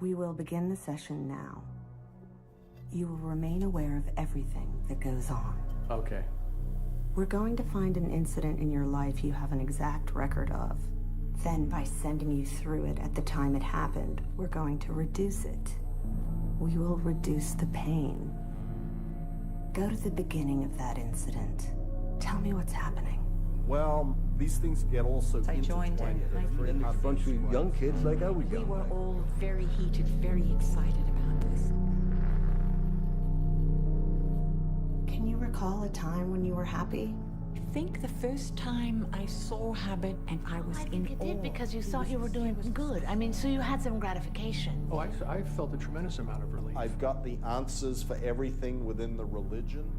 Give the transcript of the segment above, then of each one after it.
We will begin the session now. You will remain aware of everything that goes on. Okay. We're going to find an incident in your life you have an exact record of. Then, by sending you through it at the time it happened, we're going to reduce it. We will reduce the pain. Go to the beginning of that incident. Tell me what's happening. Well, these things get also I joined in. intertwined. A bunch of young kids like I was We young. were all very heated, very excited about this. Can you recall a time when you were happy? I think the first time I saw Habit and I was I in think you did awe. because you thought you were doing good. I mean, so you had some gratification. Oh, I felt a tremendous amount of relief. I've got the answers for everything within the religion.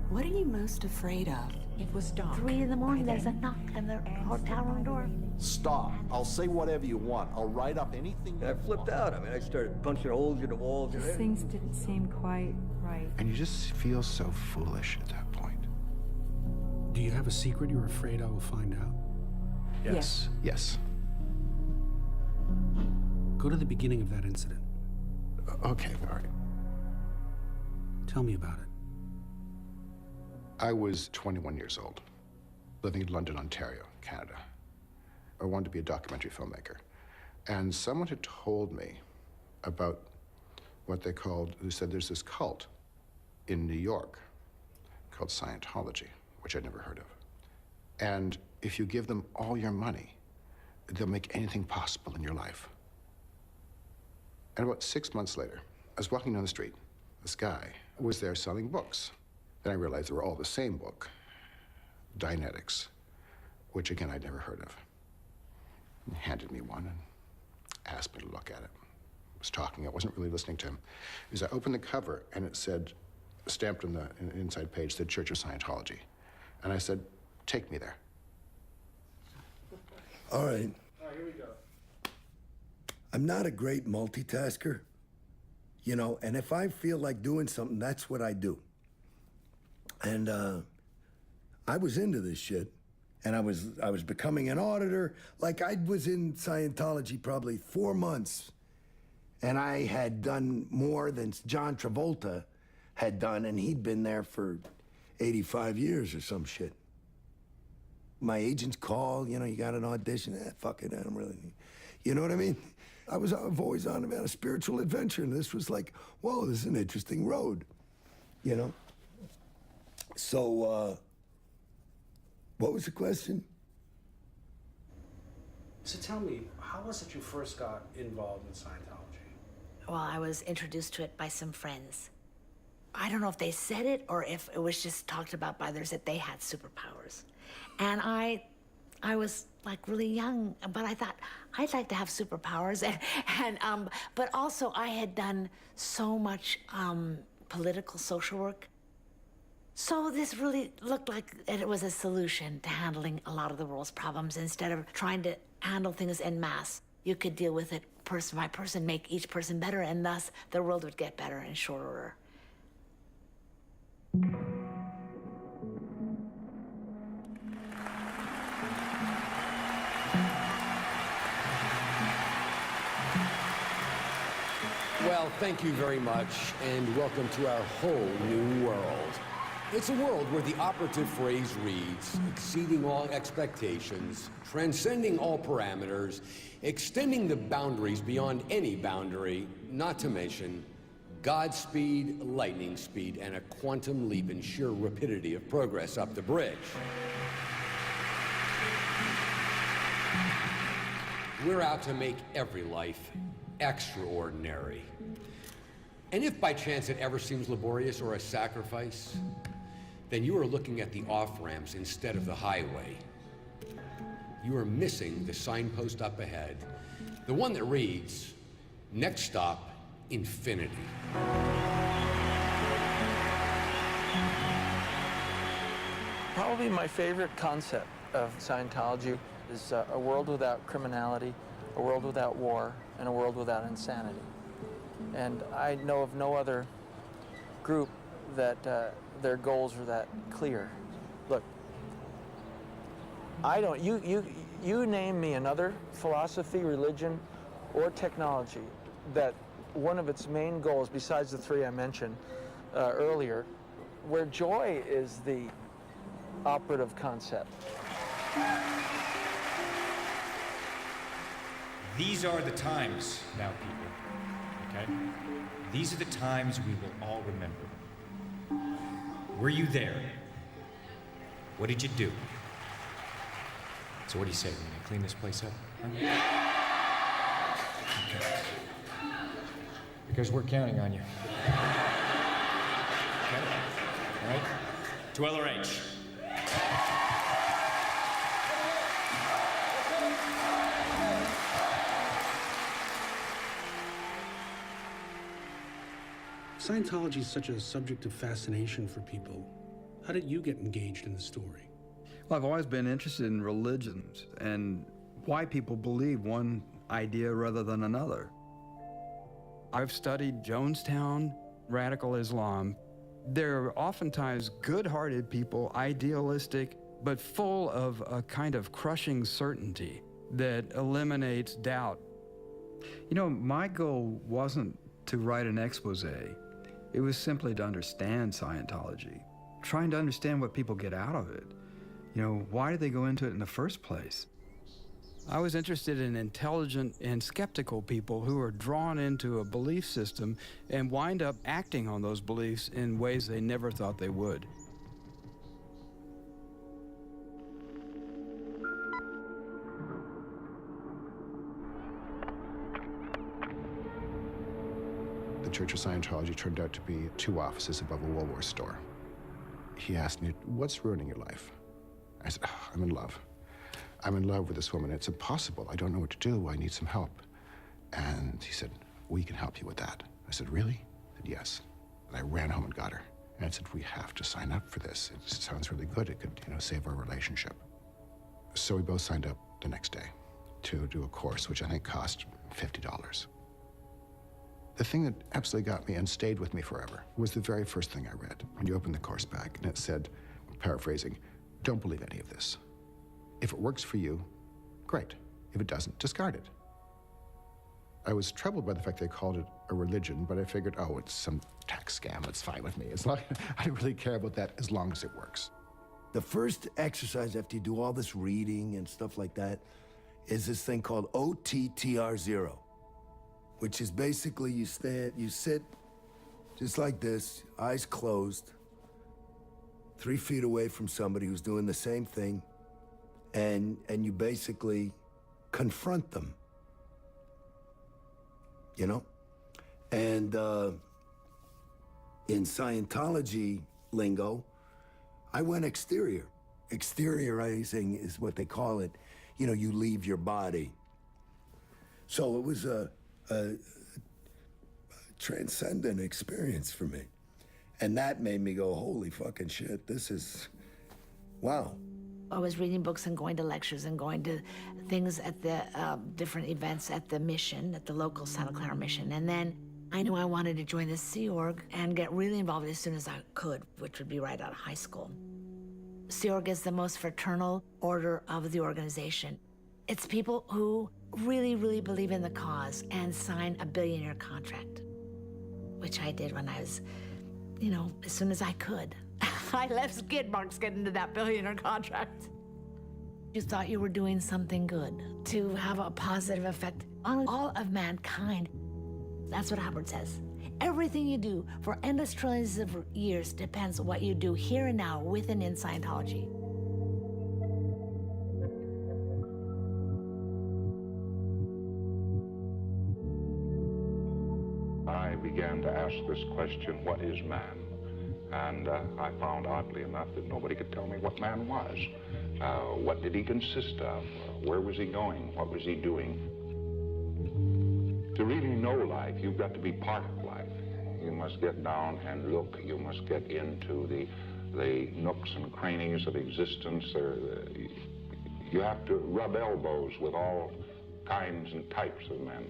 What are you most afraid of? It was dark. 3 in the morning, there's a knock on the hotel room door. Stop. I'll say whatever you want. I'll write up anything you I flipped out. I mean, I started punching holes in the walls. And Things didn't seem quite right. And you just feel so foolish at that point. Do you have a secret you're afraid I will find out? Yes. Yes. Go to the beginning of that incident. Okay, all right. Tell me about it. I was 21 years old, living in London, Ontario, Canada. I wanted to be a documentary filmmaker. And someone had told me about what they called, who said there's this cult in New York called Scientology, which I'd never heard of. And if you give them all your money, they'll make anything possible in your life. And about 6 months later, I was walking down the street. This guy was there selling books. Then I realized they were all the same book, Dianetics, which again, I'd never heard of. He handed me one and asked me to look at it. I was talking, I wasn't really listening to him. As I opened the cover and it said, stamped on the inside page, said Church of Scientology. And I said, take me there. All right. All right, here we go. I'm not a great multitasker, you know, and if I feel like doing something, that's what I do. And I was into this shit, and I was becoming an auditor. Like, I was in Scientology probably 4 months, and I had done more than John Travolta had done, and he'd been there for 85 years or some shit. My agents call, you know, you got an audition, fuck it, I don't really, you know what I mean? I've always on about a spiritual adventure, and this was like, whoa, this is an interesting road, you know? So, what was the question? So tell me, how was it you first got involved in Scientology? Well, I was introduced to it by some friends. I don't know if they said it or if it was just talked about by others that they had superpowers. And I was like really young, but I thought I'd like to have superpowers. But also I had done so much political social work. So this really looked like it was a solution to handling a lot of the world's problems. Instead of trying to handle things en masse, you could deal with it person by person, make each person better, and thus the world would get better in short order. Well, thank you very much, and welcome to our whole new world. It's a world where the operative phrase reads, exceeding all expectations, transcending all parameters, extending the boundaries beyond any boundary, not to mention Godspeed, lightning speed, and a quantum leap in sheer rapidity of progress up the bridge. We're out to make every life extraordinary. And if by chance it ever seems laborious or a sacrifice, then you are looking at the off-ramps instead of the highway. You are missing the signpost up ahead, the one that reads, next stop, infinity. Probably my favorite concept of Scientology is a world without criminality, a world without war, and a world without insanity. And I know of no other group that their goals are that clear. Look, you name me another philosophy, religion, or technology that one of its main goals, besides the three I mentioned earlier, where joy is the operative concept. These are the times now, people, okay? These are the times we will all remember. Were you there? What did you do? So what do you say, we're gonna clean this place up? Huh? Okay. Because we're counting on you. Okay? All right? To LRH. Scientology is such a subject of fascination for people. How did you get engaged in the story? Well, I've always been interested in religions and why people believe one idea rather than another. I've studied Jonestown, radical Islam. They're oftentimes good-hearted people, idealistic, but full of a kind of crushing certainty that eliminates doubt. You know, my goal wasn't to write an expose. It was simply to understand Scientology, trying to understand what people get out of it. You know, why do they go into it in the first place? I was interested in intelligent and skeptical people who are drawn into a belief system and wind up acting on those beliefs in ways they never thought they would. The Church of Scientology turned out to be 2 offices above a Woolworth store. He asked me, what's ruining your life? I said, oh, I'm in love. I'm in love with this woman. It's impossible. I don't know what to do. I need some help. And he said, we can help you with that. I said, really? He said, yes. And I ran home and got her. And I said, we have to sign up for this. It sounds really good. It could, save our relationship. So we both signed up the next day to do a course, which I think cost $50. The thing that absolutely got me and stayed with me forever was the very first thing I read. When you open the course back, and it said, paraphrasing, don't believe any of this. If it works for you, great. If it doesn't, discard it. I was troubled by the fact they called it a religion, but I figured, oh, it's some tax scam. It's fine with me. It's not, I don't really care about that as long as it works. The first exercise after you do all this reading and stuff like that is this thing called OTTR0, which is basically you sit just like this, eyes closed, 3 feet away from somebody who's doing the same thing, and you basically confront them, And in Scientology lingo, I went exterior. Exteriorizing is what they call it. You leave your body. So it was a transcendent experience for me. And that made me go, holy fucking shit, this is, wow. I was reading books and going to lectures and going to things at the different events at the mission, at the local Santa Clara mission. And then I knew I wanted to join the Sea Org and get really involved as soon as I could, which would be right out of high school. Sea Org is the most fraternal order of the organization. It's people who really, really believe in the cause and sign a billionaire contract, which I did when I was, as soon as I could. I let skid marks get into that billionaire contract. You thought you were doing something good to have a positive effect on all of mankind. That's what Hubbard says. Everything you do for endless trillions of years depends on what you do here and now with and in Scientology. I began to ask this question, what is man? And I found, oddly enough, that nobody could tell me what man was. What did he consist of? Where was he going? What was he doing? To really know life, you've got to be part of life. You must get down and look. You must get into the nooks and crannies of existence. You have to rub elbows with all kinds and types of men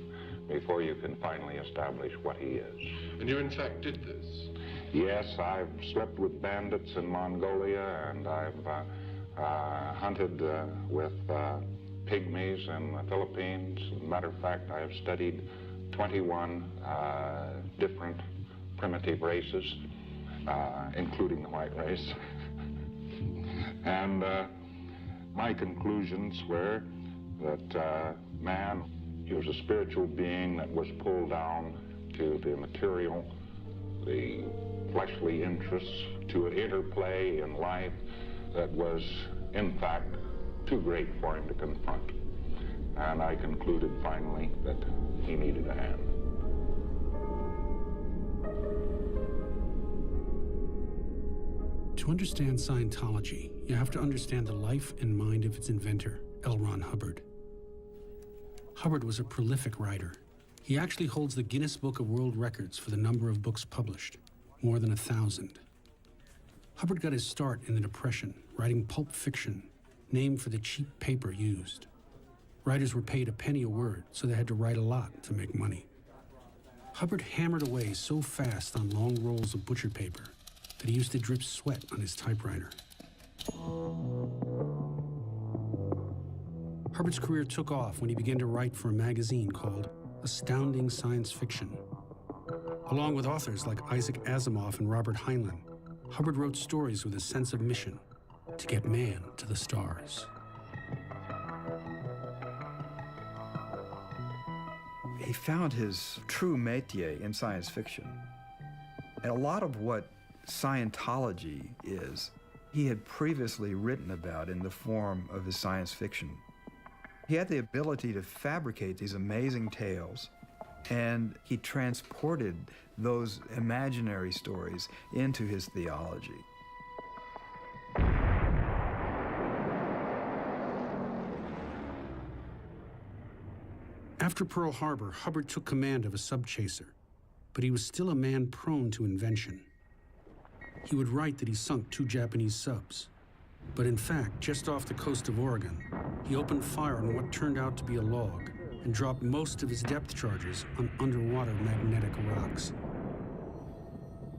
before you can finally establish what he is. And you, in fact, did this? Yes, I've slept with bandits in Mongolia, and I've hunted with pygmies in the Philippines. As a matter of fact, I have studied 21 different primitive races, including the white race. And my conclusions were that man, he was a spiritual being that was pulled down to the material, the fleshly interests, to an interplay in life that was, in fact, too great for him to confront. And I concluded finally that he needed a hand. To understand Scientology, you have to understand the life and mind of its inventor, L. Ron Hubbard. Hubbard was a prolific writer. He actually holds the Guinness Book of World Records for the number of books published, more than 1,000. Hubbard got his start in the Depression, writing pulp fiction, named for the cheap paper used. Writers were paid a penny a word, so they had to write a lot to make money. Hubbard hammered away so fast on long rolls of butcher paper that he used to drip sweat on his typewriter. Hubbard's career took off when he began to write for a magazine called Astounding Science Fiction. Along with authors like Isaac Asimov and Robert Heinlein, Hubbard wrote stories with a sense of mission to get man to the stars. He found his true métier in science fiction. And a lot of what Scientology is, he had previously written about in the form of his science fiction. He had the ability to fabricate these amazing tales, and he transported those imaginary stories into his theology. After Pearl Harbor, Hubbard took command of a subchaser, but he was still a man prone to invention. He would write that he sunk 2 Japanese subs, but in fact, just off the coast of Oregon, he opened fire on what turned out to be a log and dropped most of his depth charges on underwater magnetic rocks.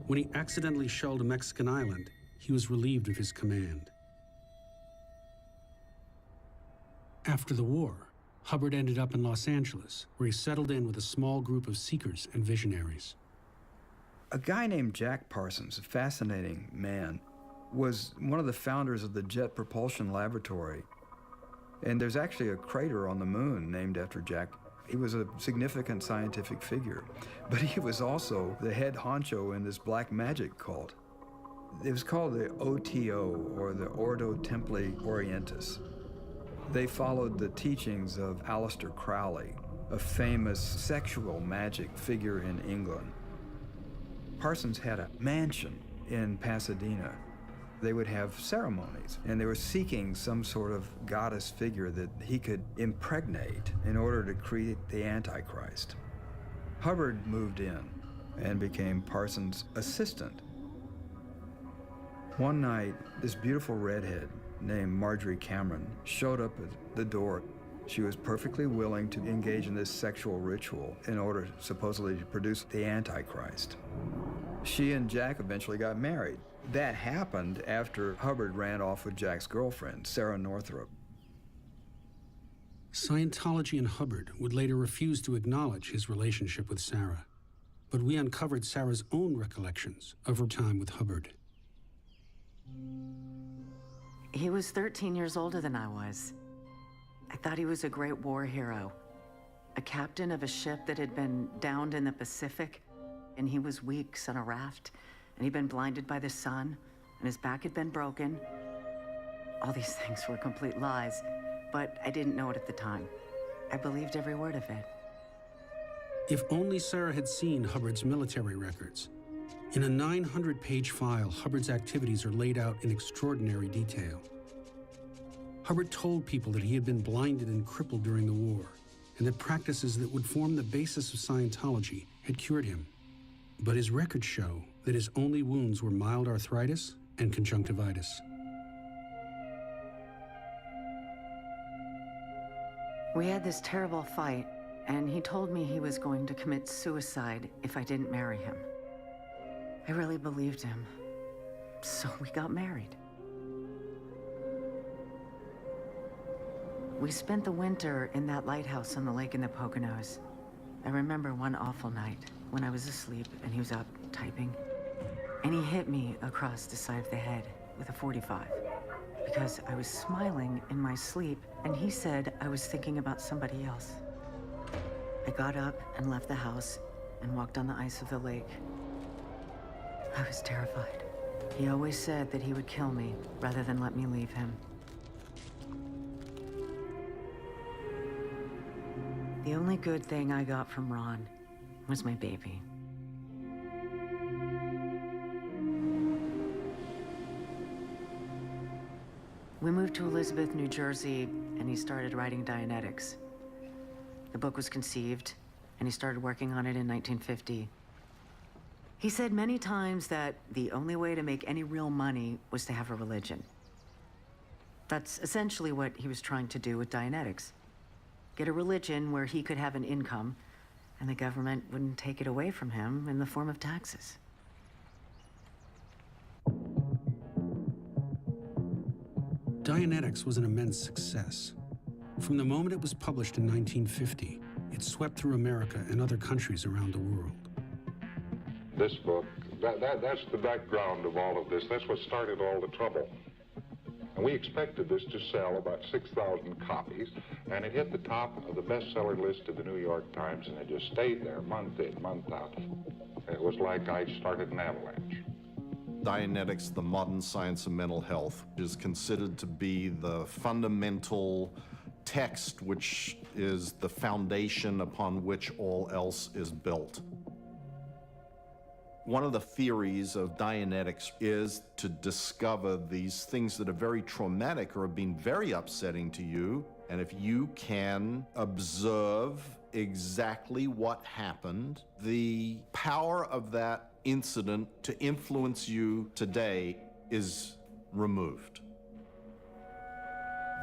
When he accidentally shelled a Mexican island, he was relieved of his command. After the war, Hubbard ended up in Los Angeles, where he settled in with a small group of seekers and visionaries. A guy named Jack Parsons, a fascinating man, was one of the founders of the Jet Propulsion Laboratory. And there's actually a crater on the moon named after Jack. He was a significant scientific figure, but he was also the head honcho in this black magic cult. It was called the OTO, or the Ordo Templi Orientis. They followed the teachings of Aleister Crowley, a famous sexual magic figure in England. Parsons had a mansion in Pasadena. They would have ceremonies, and they were seeking some sort of goddess figure that he could impregnate in order to create the Antichrist. Hubbard moved in and became Parsons' assistant. One night, this beautiful redhead named Marjorie Cameron showed up at the door. She was perfectly willing to engage in this sexual ritual in order, supposedly, to produce the Antichrist. She and Jack eventually got married. That happened after Hubbard ran off with Jack's girlfriend, Sarah Northrop. Scientology and Hubbard would later refuse to acknowledge his relationship with Sarah, but we uncovered Sarah's own recollections of her time with Hubbard. He was 13 years older than I was. I thought he was a great war hero, a captain of a ship that had been downed in the Pacific, and he was weeks on a raft, and he'd been blinded by the sun, and his back had been broken. All these things were complete lies, but I didn't know it at the time. I believed every word of it. If only Sarah had seen Hubbard's military records. In a 900-page file, Hubbard's activities are laid out in extraordinary detail. Hubbard told people that he had been blinded and crippled during the war, and that practices that would form the basis of Scientology had cured him. But his records show that his only wounds were mild arthritis and conjunctivitis. We had this terrible fight, and he told me he was going to commit suicide if I didn't marry him. I really believed him, so we got married. We spent the winter in that lighthouse on the lake in the Poconos. I remember one awful night when I was asleep and he was up typing, and he hit me across the side of the head with a .45 because I was smiling in my sleep, and he said I was thinking about somebody else. I got up and left the house and walked on the ice of the lake. I was terrified. He always said that he would kill me rather than let me leave him. The only good thing I got from Ron was my baby. We moved to Elizabeth, New Jersey, and he started writing Dianetics. The book was conceived, and he started working on it in 1950. He said many times that the only way to make any real money was to have a religion. That's essentially what he was trying to do with Dianetics. Get a religion where he could have an income, and the government wouldn't take it away from him in the form of taxes. Dianetics was an immense success. From the moment it was published in 1950, it swept through America and other countries around the world. This book, that's the background of all of this. That's what started all the trouble. And we expected this to sell about 6,000 copies, and it hit the top of the bestseller list of the New York Times, and it just stayed there month in, month out. It was like I started an avalanche. Dianetics, the modern science of mental health, is considered to be the fundamental text which is the foundation upon which all else is built. One of the theories of Dianetics is to discover these things that are very traumatic or have been very upsetting to you, and if you can observe exactly what happened, the power of that incident to influence you today is removed.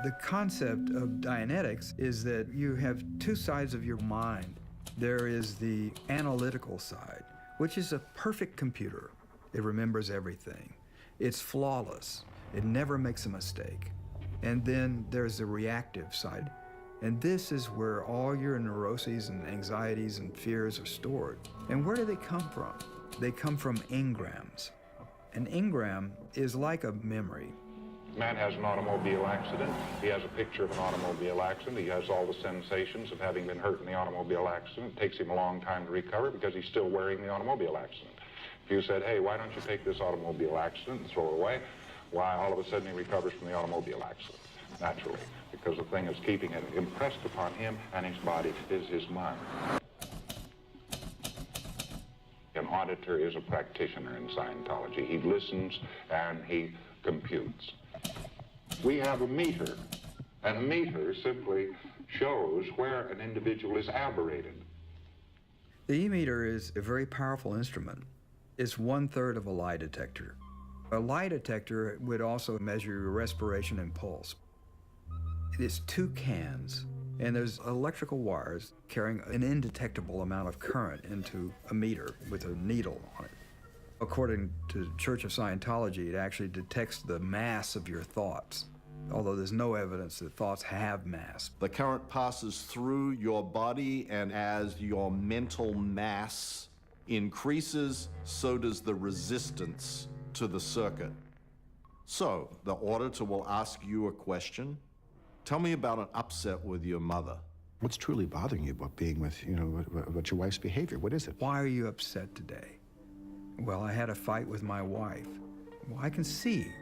The concept of Dianetics is that you have two sides of your mind. There is the analytical side, which is a perfect computer. It remembers everything. It's flawless. It never makes a mistake. And then there's the reactive side. And this is where all your neuroses and anxieties and fears are stored. And where do they come from? They come from engrams. An engram is like a memory. Man has an automobile accident. He has a picture of an automobile accident. He has all the sensations of having been hurt in the automobile accident. It takes him a long time to recover because he's still wearing the automobile accident. If you said, hey, why don't you take this automobile accident and throw it away? Why, all of a sudden he recovers from the automobile accident, naturally, because the thing that's keeping it impressed upon him and his body is his mind. An auditor is a practitioner in Scientology. He listens and he computes. We have a meter, and a meter simply shows where an individual is aberrated. The e-meter is a very powerful instrument. It's 1/3 of a lie detector. A lie detector would also measure your respiration and pulse. It's 2 cans, and there's electrical wires carrying an indetectable amount of current into a meter with a needle on it. According to Church of Scientology, it actually detects the mass of your thoughts, although there's no evidence that thoughts have mass. The current passes through your body, and as your mental mass increases, so does the resistance to the circuit. So, the auditor will ask you a question. Tell me about an upset with your mother. What's truly bothering you about being with, about your wife's behavior? What is it? Why are you upset today? Well, I had a fight with my wife. Well, I can see.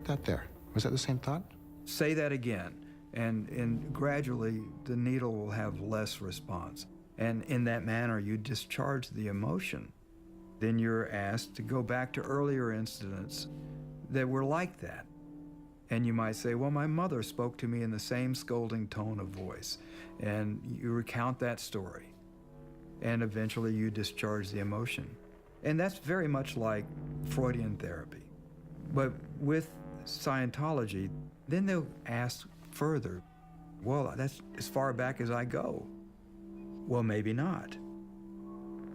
That there. Was that the same thought? Say that again, and gradually the needle will have less response. And in that manner, you discharge the emotion. Then you're asked to go back to earlier incidents that were like that. And you might say, well, my mother spoke to me in the same scolding tone of voice. And you recount that story. And eventually you discharge the emotion. And that's very much like Freudian therapy. But with Scientology, then they'll ask further, well, that's as far back as I go. Well, maybe not.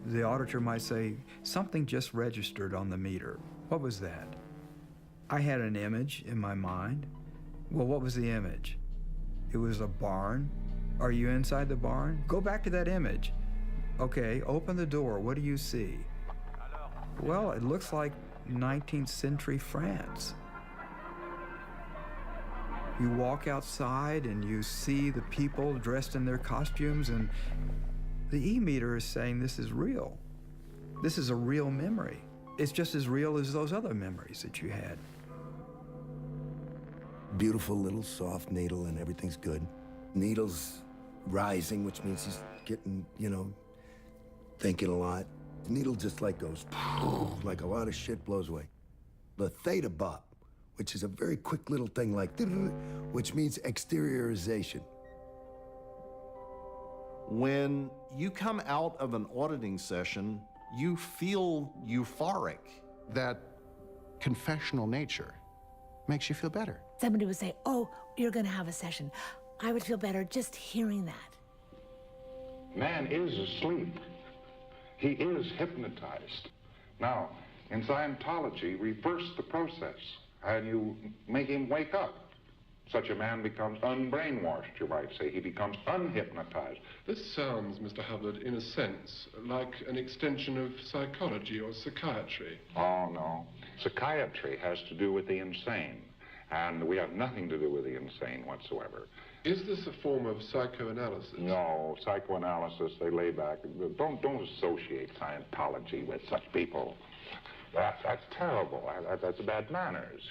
The auditor might say, something just registered on the meter. What was that? I had an image in my mind. Well, what was the image? It was a barn. Are you inside the barn? Go back to that image. Okay, open the door. What do you see? Well, it looks like 19th century France. You walk outside and you see the people dressed in their costumes, and the e-meter is saying this is real. This is a real memory. It's just as real as those other memories that you had. Beautiful little soft needle and everything's good. Needle's rising, which means he's getting, thinking a lot. Needle just like goes, like a lot of shit blows away. The theta bop, which is a very quick little thing like, which means exteriorization. When you come out of an auditing session, you feel euphoric. That confessional nature makes you feel better. Somebody would say, oh, you're going to have a session. I would feel better just hearing that. Man is asleep. He is hypnotized. Now, in Scientology, reverse the process, and you make him wake up. Such a man becomes unbrainwashed, you might say. He becomes unhypnotized. This sounds, Mr. Hubbard, in a sense, like an extension of psychology or psychiatry. Oh, no. Psychiatry has to do with the insane, and we have nothing to do with the insane whatsoever. Is this a form of psychoanalysis? No, psychoanalysis, they lay back. Don't associate Scientology with such people. That's terrible. That's bad manners,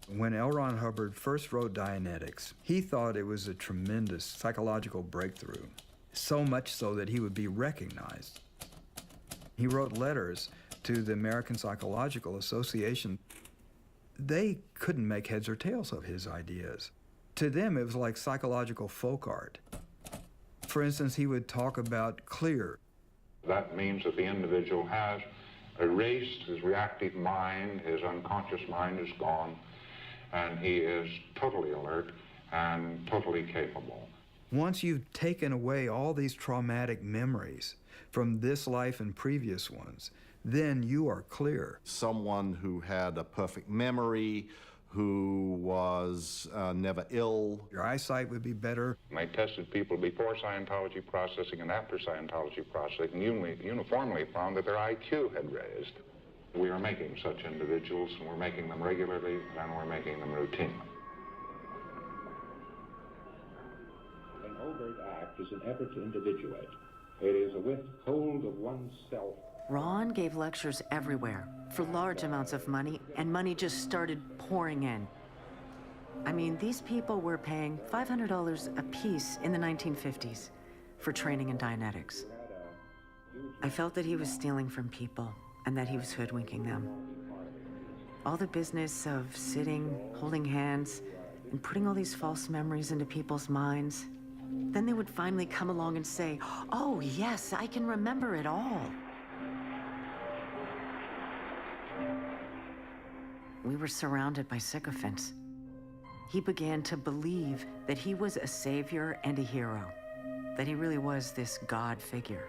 When L. Ron Hubbard first wrote Dianetics, he thought it was a tremendous psychological breakthrough, so much so that he would be recognized. He wrote letters to the American Psychological Association. They couldn't make heads or tails of his ideas. To them, it was like psychological folk art. For instance, he would talk about clear. That means that the individual has erased his reactive mind, his unconscious mind is gone, and he is totally alert and totally capable. Once you've taken away all these traumatic memories from this life and previous ones, then you are clear. Someone who had a perfect memory, who was never ill. Your eyesight would be better. They tested people before Scientology processing and after Scientology processing, uniformly found that their IQ had raised. We are making such individuals, and we're making them regularly, and we're making them routinely. An overt act is an effort to individuate. It is a withhold of oneself. Ron gave lectures everywhere for large amounts of money, and money just started pouring in. I mean, these people were paying $500 a piece in the 1950s for training in Dianetics. I felt that he was stealing from people and that he was hoodwinking them. All the business of sitting, holding hands, and putting all these false memories into people's minds. Then they would finally come along and say, oh, yes, I can remember it all. We were surrounded by sycophants. He began to believe that he was a savior and a hero, that he really was this God figure.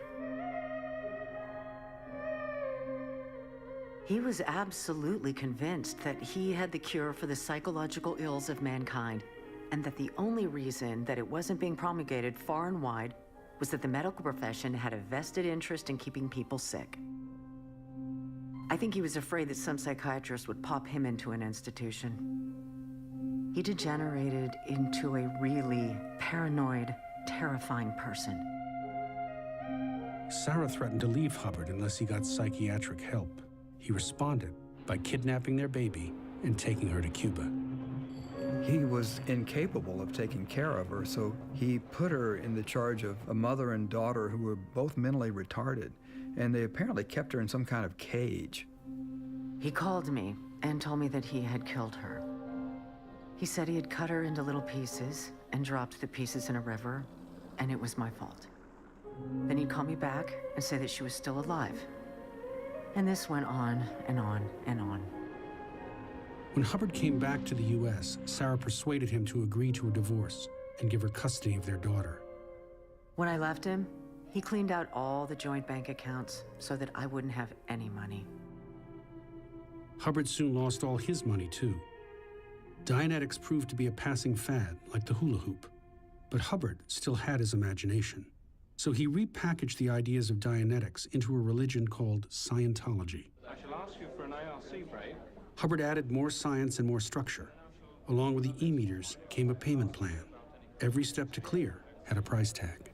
He was absolutely convinced that he had the cure for the psychological ills of mankind, and that the only reason that it wasn't being promulgated far and wide was that the medical profession had a vested interest in keeping people sick. I think he was afraid that some psychiatrist would pop him into an institution. He degenerated into a really paranoid, terrifying person. Sarah threatened to leave Hubbard unless he got psychiatric help. He responded by kidnapping their baby and taking her to Cuba. He was incapable of taking care of her, so he put her in the charge of a mother and daughter who were both mentally retarded, and they apparently kept her in some kind of cage. He called me and told me that he had killed her. He said he had cut her into little pieces and dropped the pieces in a river, and it was my fault. Then he'd call me back and say that she was still alive. And this went on and on and on. When Hubbard came back to the U.S., Sarah persuaded him to agree to a divorce and give her custody of their daughter. When I left him, he cleaned out all the joint bank accounts so that I wouldn't have any money. Hubbard soon lost all his money, too. Dianetics proved to be a passing fad, like the hula hoop. But Hubbard still had his imagination. So he repackaged the ideas of Dianetics into a religion called Scientology. I shall ask you for an ARC break. Hubbard added more science and more structure. Along with the e-meters came a payment plan. Every step to clear had a price tag.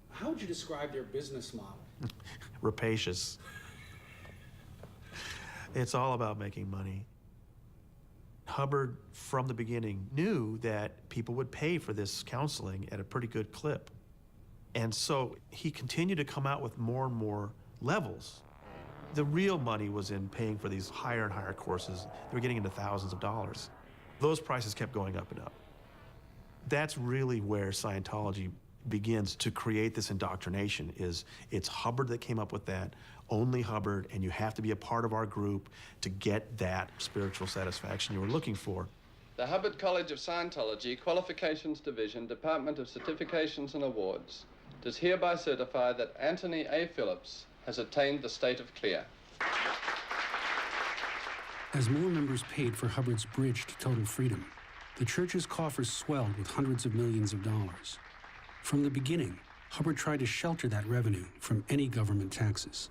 How would you describe their business model? Rapacious. It's all about making money. Hubbard, from the beginning, knew that people would pay for this counseling at a pretty good clip. And so he continued to come out with more and more levels. The real money was in paying for these higher and higher courses. They were getting into thousands of dollars. Those prices kept going up and up. That's really where Scientology begins to create this indoctrination. It's Hubbard that came up with that, only Hubbard, and you have to be a part of our group to get that spiritual satisfaction you were looking for. The Hubbard College of Scientology, Qualifications Division, Department of Certifications and Awards, does hereby certify that Anthony A. Phillips has attained the state of clear. As more members paid for Hubbard's bridge to total freedom, the church's coffers swelled with hundreds of millions of dollars. From the beginning, Hubbard tried to shelter that revenue from any government taxes.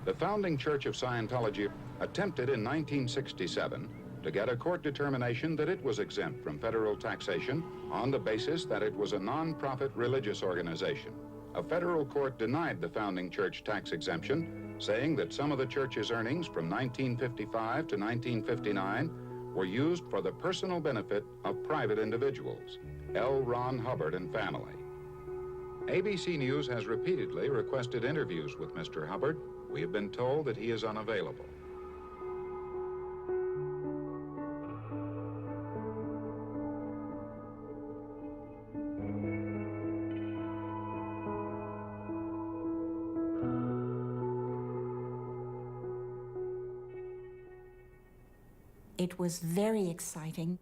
The founding Church of Scientology attempted in 1967 to get a court determination that it was exempt from federal taxation on the basis that it was a non-profit religious organization. A federal court denied the founding church tax exemption, saying that some of the church's earnings from 1955 to 1959 were used for the personal benefit of private individuals, L. Ron Hubbard and family. ABC News has repeatedly requested interviews with Mr. Hubbard. We have been told that he is unavailable. It was very exciting.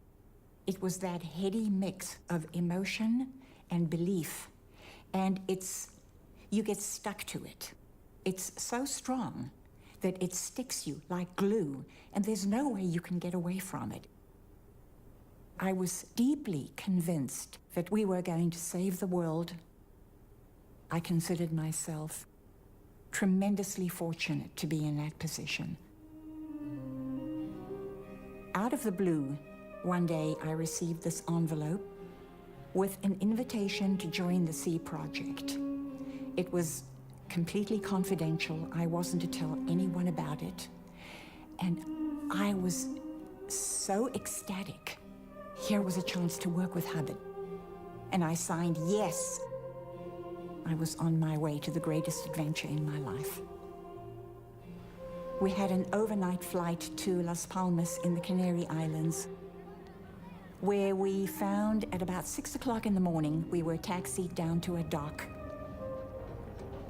It was that heady mix of emotion and belief. And you get stuck to it. It's so strong that it sticks you like glue, and there's no way you can get away from it. I was deeply convinced that we were going to save the world. I considered myself tremendously fortunate to be in that position. Out of the blue, one day I received this envelope with an invitation to join the Sea Project. It was completely confidential. I wasn't to tell anyone about it. And I was so ecstatic. Here was a chance to work with Hubbard. And I signed yes. I was on my way to the greatest adventure in my life. We had an overnight flight to Las Palmas in the Canary Islands, where we found at about 6 o'clock in the morning, we were taxied down to a dock.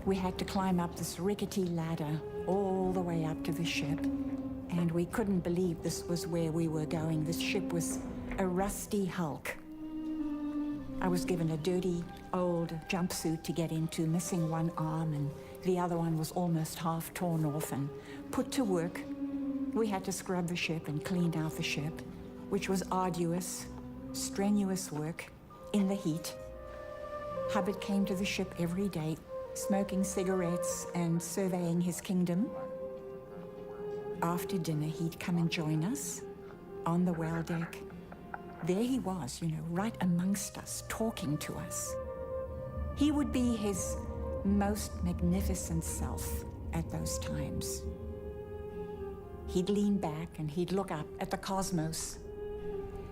We had to climb up this rickety ladder all the way up to the ship, and we couldn't believe this was where we were going. This ship was a rusty hulk. I was given a dirty, old jumpsuit to get into, missing one arm, and the other one was almost half torn off, and put to work. We had to scrub the ship and clean out the ship, which was arduous, strenuous work in the heat. Hubbard came to the ship every day, smoking cigarettes and surveying his kingdom. After dinner, he'd come and join us on the well deck. There he was, right amongst us, talking to us. He would be his most magnificent self at those times. He'd lean back and he'd look up at the cosmos,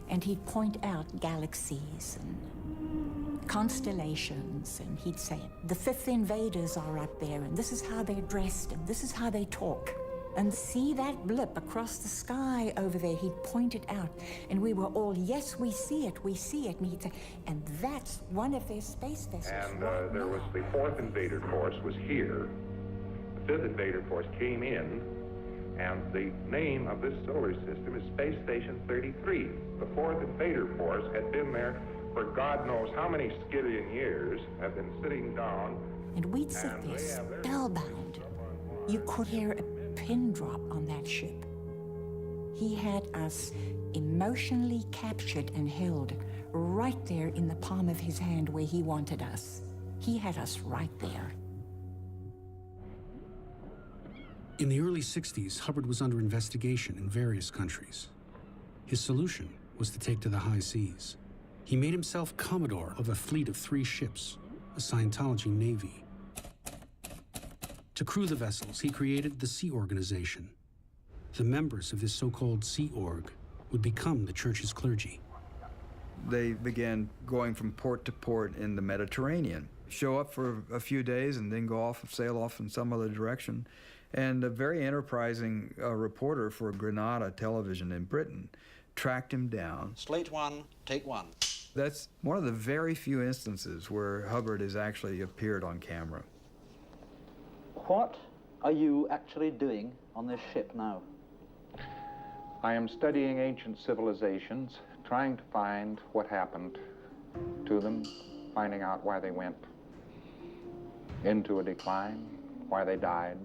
and he'd point out galaxies and constellations, and he'd say, the fifth invaders are up there, and this is how they're dressed, and this is how they talk. And see that blip across the sky over there? He'd point it out, and we were all, yes, we see it, we see it. And he'd say, and that's one of their space vessels. And there was the fourth invader force was here. The fifth invader force came in, and the name of this solar system is Space Station 33. The fourth invader force had been there for God knows how many skillion years, have been sitting down. And we'd sit there spellbound. You could hear a pin drop on that ship. He had us emotionally captured and held right there in the palm of his hand where he wanted us. He had us right there. In the early 60s, Hubbard was under investigation in various countries. His solution was to take to the high seas. He made himself Commodore of a fleet of 3 ships, a Scientology navy. To crew the vessels, he created the Sea Organization. The members of this so-called Sea Org would become the church's clergy. They began going from port to port in the Mediterranean, show up for a few days and then go off, sail off in some other direction. And a very enterprising reporter for Granada Television in Britain tracked him down. Slate 1, take 1. That's one of the very few instances where Hubbard has actually appeared on camera. What are you actually doing on this ship now? I am studying ancient civilizations, trying to find what happened to them, finding out why they went into a decline, why they died.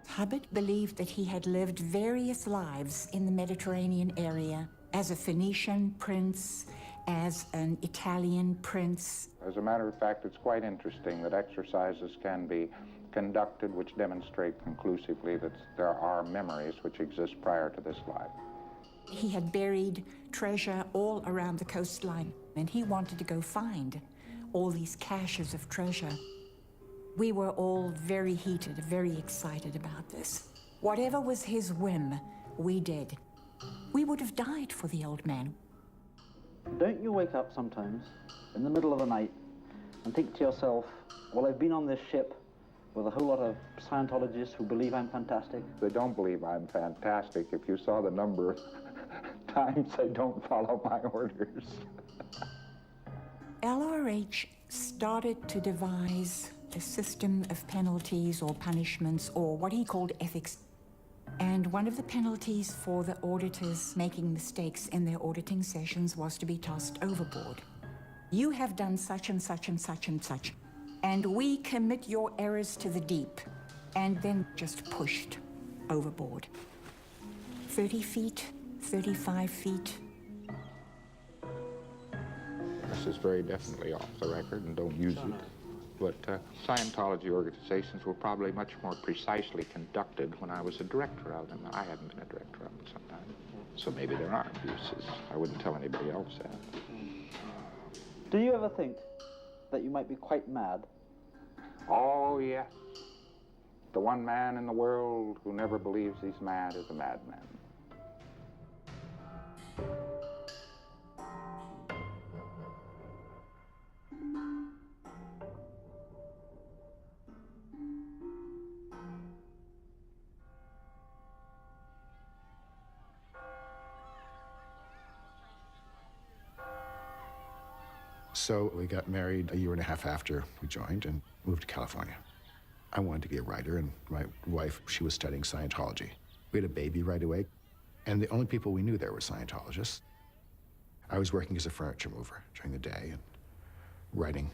Hubbard believed that he had lived various lives in the Mediterranean area, as a Phoenician prince, as an Italian prince. As a matter of fact, it's quite interesting that exercises can be conducted which demonstrate conclusively that there are memories which exist prior to this life. He had buried treasure all around the coastline, and he wanted to go find all these caches of treasure. We were all very heated, very excited about this. Whatever was his whim, we did. We would have died for the old man. Don't you wake up sometimes in the middle of the night and think to yourself, well, I've been on this ship with a whole lot of Scientologists who believe I'm fantastic? They don't believe I'm fantastic. If you saw the number of times I don't follow my orders. LRH started to devise a system of penalties or punishments, or what he called ethics. And one of the penalties for the auditors making mistakes in their auditing sessions was to be tossed overboard. You have done such and such and such and such, and we commit your errors to the deep, and then just pushed overboard. 30 feet, 35 feet. This is very definitely off the record, and don't use it. But Scientology organizations were probably much more precisely conducted when I was a director of them. I haven't been a director of them sometime. So maybe there are abuses. I wouldn't tell anybody else that. Do you ever think that you might be quite mad? Oh, yes. The one man in the world who never believes he's mad is a madman. So we got married a year and a half after we joined and moved to California. I wanted to be a writer, and my wife, she was studying Scientology. We had a baby right away, and the only people we knew there were Scientologists. I was working as a furniture mover during the day and writing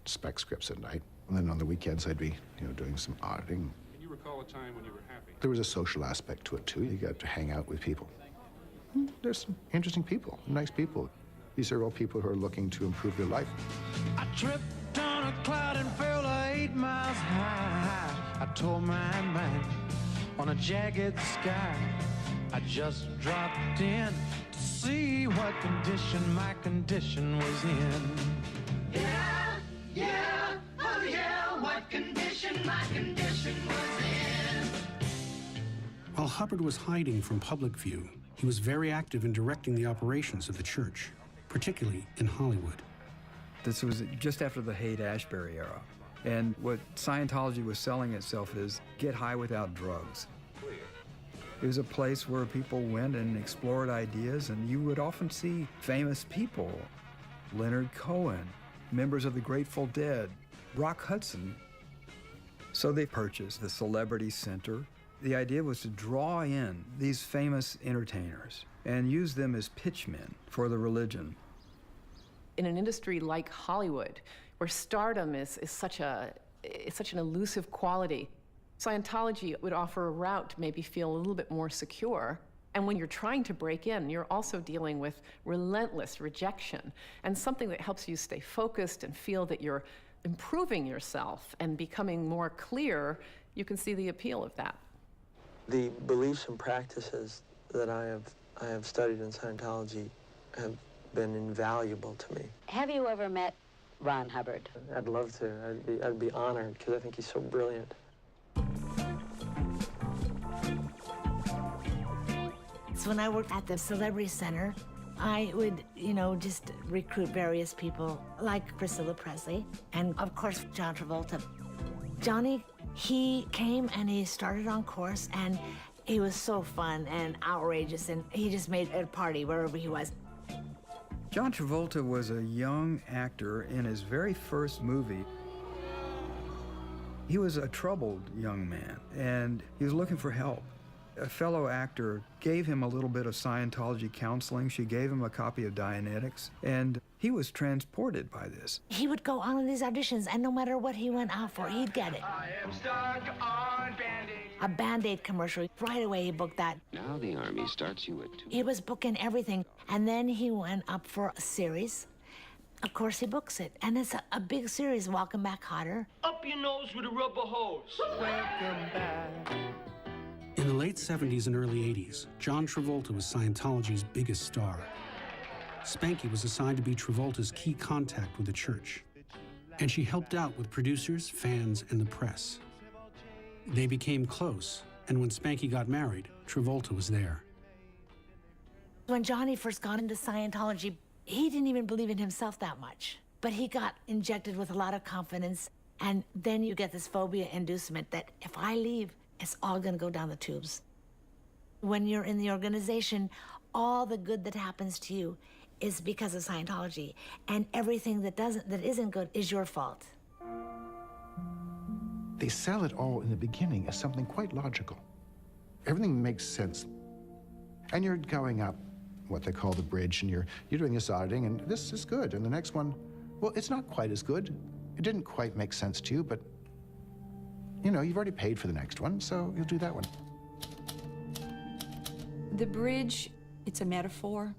spec scripts at night. And then on the weekends, I'd be, doing some auditing. Can you recall a time when you were happy? There was a social aspect to it, too. You got to hang out with people. There's some interesting people, nice people. These are all people who are looking to improve their life. I tripped on a cloud and fell 8 miles high. I tore my mind on a jagged sky. I just dropped in to see what condition my condition was in. Yeah, oh yeah, what condition my condition was in. While Hubbard was hiding from public view, he was very active in directing the operations of the church, particularly in Hollywood. This was just after the Haight-Ashbury era. And what Scientology was selling itself is get high without drugs. It was a place where people went and explored ideas, and you would often see famous people. Leonard Cohen, members of the Grateful Dead, Rock Hudson. So they purchased the Celebrity Center. The idea was to draw in these famous entertainers and use them as pitchmen for the religion. In an industry like Hollywood, where stardom is such an elusive quality, Scientology would offer a route to maybe feel a little bit more secure And when you're trying to break in, you're also dealing with relentless rejection and something that helps you stay focused and feel that you're improving yourself and becoming more clear. You can see the appeal of that. The beliefs and practices that I have studied in Scientology have been invaluable to me. Have you ever met Ron Hubbard? I'd love to. I'd be honored because I think he's so brilliant. So when I worked at the Celebrity Center, I would, just recruit various people like Priscilla Presley and, of course, John Travolta. Johnny, he came and he started on course, and he was so fun and outrageous, and he just made a party wherever he was. John Travolta was a young actor in his very first movie. He was a troubled young man, and he was looking for help. A fellow actor gave him a little bit of Scientology counseling. She gave him a copy of Dianetics, and he was transported by this. He would go on these auditions, and no matter what he went out for, he'd get it. I am stuck on Band-Aid. A Band-Aid commercial, right away he booked that. Now the Army starts you at 2. He was booking everything, and then he went up for a series. Of course, he books it, and it's a big series, Welcome Back Kotter. Up your nose with a rubber hose. Welcome back. In the late 70s and early 80s, John Travolta was Scientology's biggest star. Spanky was assigned to be Travolta's key contact with the church, and she helped out with producers, fans, and the press. They became close, and when Spanky got married, Travolta was there. When Johnny first got into Scientology, he didn't even believe in himself that much, but he got injected with a lot of confidence, and then you get this phobia inducement that if I leave, it's all gonna go down the tubes. When you're in the organization, all the good that happens to you is because of Scientology, and everything that isn't good is your fault. They sell it all in the beginning as something quite logical. Everything makes sense. And you're going up what they call the bridge, and you're doing this auditing, and this is good. And the next one, well, it's not quite as good. It didn't quite make sense to you, but you've already paid for the next one, so you'll do that one. The bridge, it's a metaphor.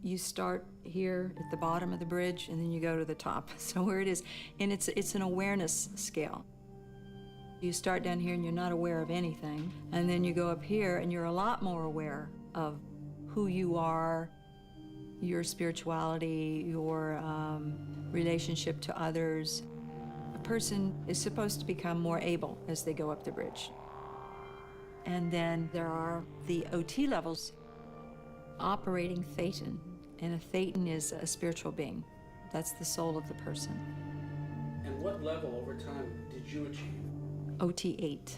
You start here at the bottom of the bridge, and then you go to the top. So where it is, and it's an awareness scale. You start down here and you're not aware of anything, and then you go up here and you're a lot more aware of who you are, your spirituality, your relationship to others. A person is supposed to become more able as they go up the bridge. And then there are the OT levels, operating Thetan. And a Thetan is a spiritual being. That's the soul of the person. And what level over time did you achieve? OT 8.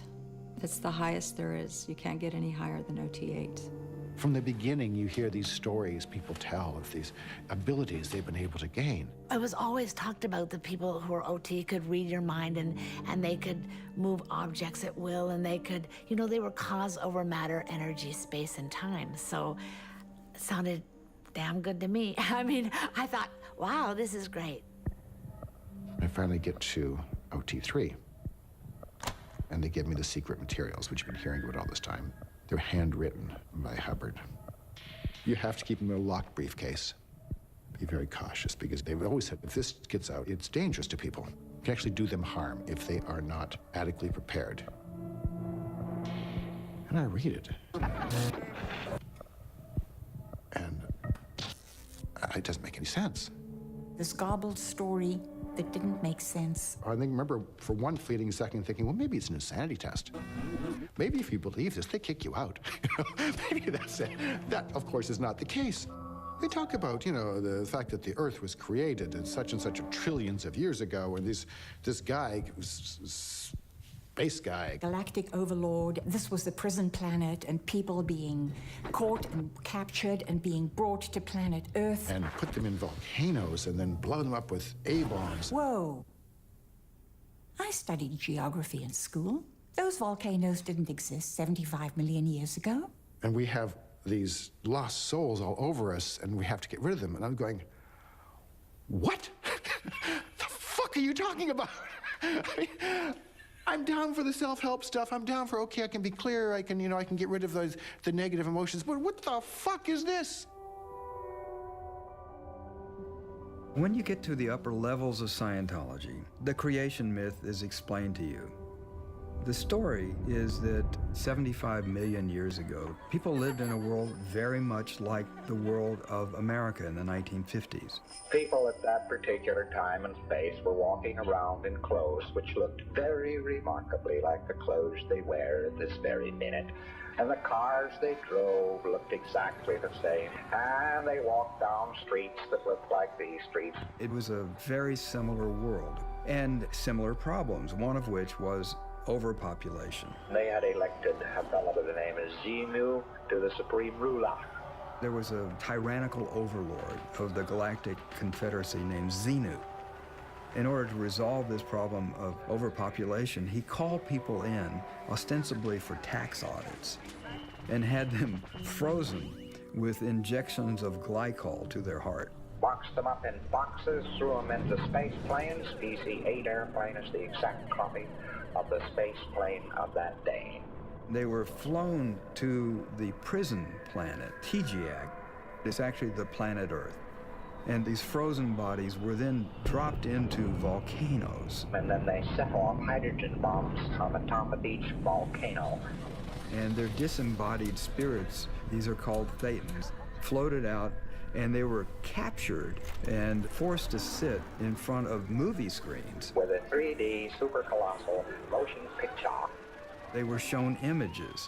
That's the highest there is. You can't get any higher than OT 8. From the beginning, you hear these stories people tell of these abilities they've been able to gain. It was always talked about the people who were OT could read your mind, and they could move objects at will, and they could, they were cause over matter, energy, space, and time. So it sounded damn good to me. I mean, I thought, wow, this is great. I finally get to OT3, and they give me the secret materials, which you've been hearing about all this time. They're handwritten by Hubbard. You have to keep them in a locked briefcase. Be very cautious, because they've always said if this gets out, it's dangerous to people. It can actually do them harm if they are not adequately prepared. And I read it. And it doesn't make any sense. This garbled story that didn't make sense. I think, remember, for one fleeting second, thinking, well, maybe it's an insanity test. Maybe if you believe this, they kick you out. Maybe that's it. That, of course, is not the case. They talk about, the fact that the Earth was created and such trillions of years ago, and this guy, space guy. Galactic overlord. This was the prison planet, and people being caught and captured and being brought to planet Earth. And put them in volcanoes and then blow them up with A-bombs. Whoa. I studied geography in school. Those volcanoes didn't exist 75 million years ago. And we have these lost souls all over us, and we have to get rid of them. And I'm going, what? The fuck are you talking about? I'm down for the self-help stuff. I'm down for, okay, I can be clear. I can, I can get rid of the negative emotions. But what the fuck is this? When you get to the upper levels of Scientology, the creation myth is explained to you. The story is that 75 million years ago, people lived in a world very much like the world of America in the 1950s. People at that particular time and space were walking around in clothes which looked very remarkably like the clothes they wear at this very minute. And the cars they drove looked exactly the same. And they walked down streets that looked like these streets. It was a very similar world and similar problems, one of which was overpopulation. They had elected a fellow by the name of Xenu to the supreme ruler. There was a tyrannical overlord of the Galactic Confederacy named Xenu. In order to resolve this problem of overpopulation, he called people in, ostensibly for tax audits, and had them frozen with injections of glycol to their heart. Boxed them up in boxes, threw them into space planes. DC-8 airplane is the exact copy of the space plane of that day. They were flown to the prison planet, Tijiak. It's actually the planet Earth. And these frozen bodies were then dropped into volcanoes. And then they set off hydrogen bombs on the top of each volcano. And their disembodied spirits, these are called thetans, floated out, and they were captured and forced to sit in front of movie screens. With a 3D super colossal motion picture. They were shown images,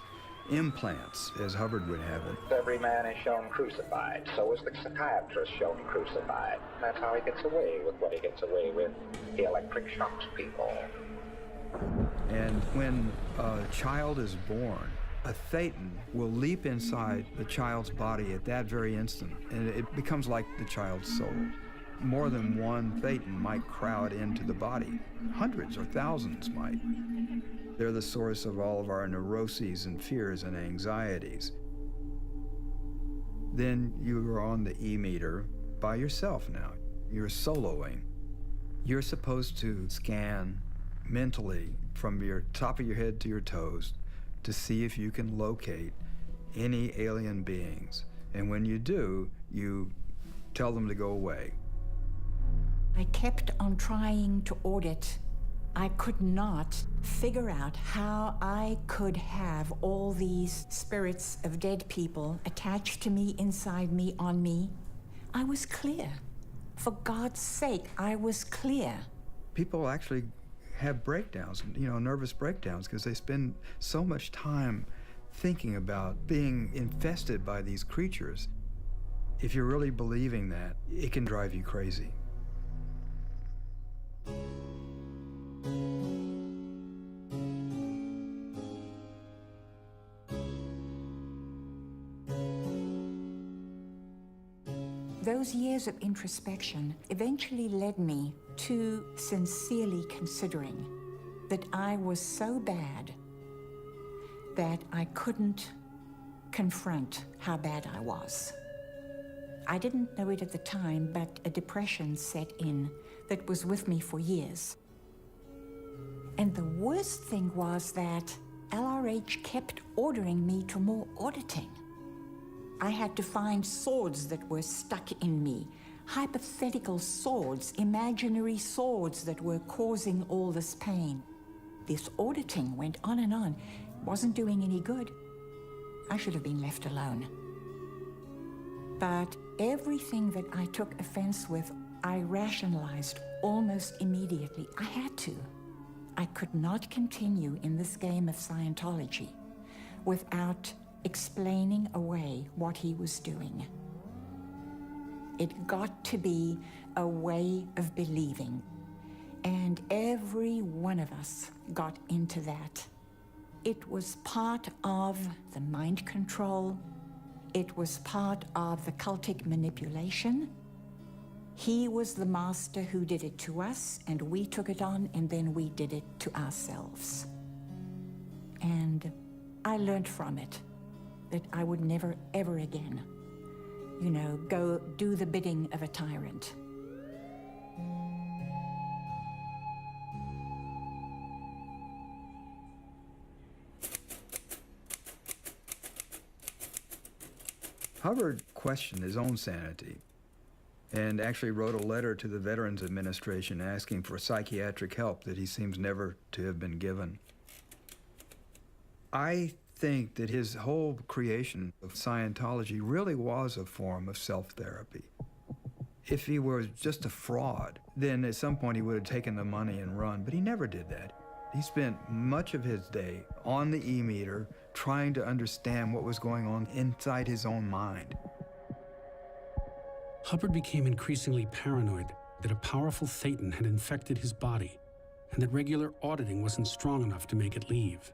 implants, as Hubbard would have it. Every man is shown crucified. So is the psychiatrist shown crucified. That's how he gets away with what he gets away with. He electric shocks people. And when a child is born, a thetan will leap inside the child's body at that very instant, and it becomes like the child's soul. More than one thetan might crowd into the body. Hundreds or thousands might. They're the source of all of our neuroses and fears and anxieties. Then you are on the E-meter by yourself now. You're soloing. You're supposed to scan mentally from your top of your head to your toes to see if you can locate any alien beings. And when you do, you tell them to go away. I kept on trying to audit. I could not figure out how I could have all these spirits of dead people attached to me, inside me, on me. I was clear. For God's sake, I was clear. People actually have breakdowns, nervous breakdowns, because they spend so much time thinking about being infested by these creatures. If you're really believing that, it can drive you crazy. Those years of introspection eventually led me to sincerely considering that I was so bad that I couldn't confront how bad I was. I didn't know it at the time, but a depression set in that was with me for years. And the worst thing was that LRH kept ordering me to more auditing. I had to find swords that were stuck in me, hypothetical swords, imaginary swords that were causing all this pain. This auditing went on and on. It wasn't doing any good. I should have been left alone. But everything that I took offense with, I rationalized almost immediately. I had to. I could not continue in this game of Scientology without explaining away what he was doing. It got to be a way of believing, and every one of us got into that. It was part of the mind control. It was part of the cultic manipulation. He was the master who did it to us, and we took it on, and then we did it to ourselves. And I learned from it that I would never, ever again, go do the bidding of a tyrant. Hubbard questioned his own sanity and actually wrote a letter to the Veterans Administration asking for psychiatric help that he seems never to have been given. I think that his whole creation of Scientology really was a form of self-therapy. If he was just a fraud, then at some point he would have taken the money and run, but he never did that. He spent much of his day on the e-meter trying to understand what was going on inside his own mind. Hubbard became increasingly paranoid that a powerful Thetan had infected his body and that regular auditing wasn't strong enough to make it leave.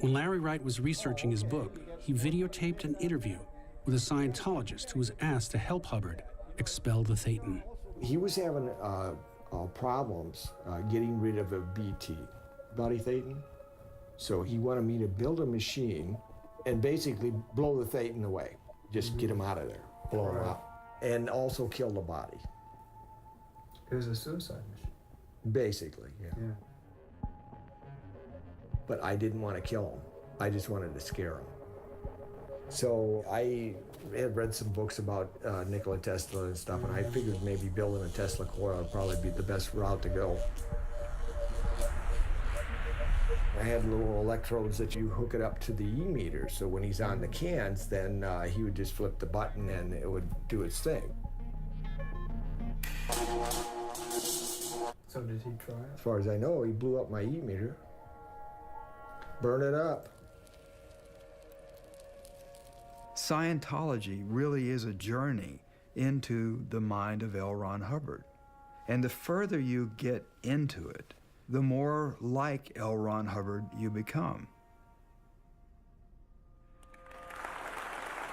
When Larry Wright was researching his book, he videotaped an interview with a Scientologist who was asked to help Hubbard expel the Thetan. He was having problems getting rid of a BT, body Thetan. So he wanted me to build a machine and basically blow the Thetan away. Just get him out of there, blow him out. And also kill the body. It was a suicide mission. Basically, yeah. But I didn't want to kill him. I just wanted to scare him. So I had read some books about Nikola Tesla and stuff, and I figured maybe building a Tesla coil would probably be the best route to go. I had little electrodes that you hook it up to the e-meter, so when he's on the cans, then he would just flip the button and it would do its thing. So did he try it? As far as I know, he blew up my e-meter. Burn it up. Scientology really is a journey into the mind of L. Ron Hubbard. And the further you get into it, the more like L. Ron Hubbard you become.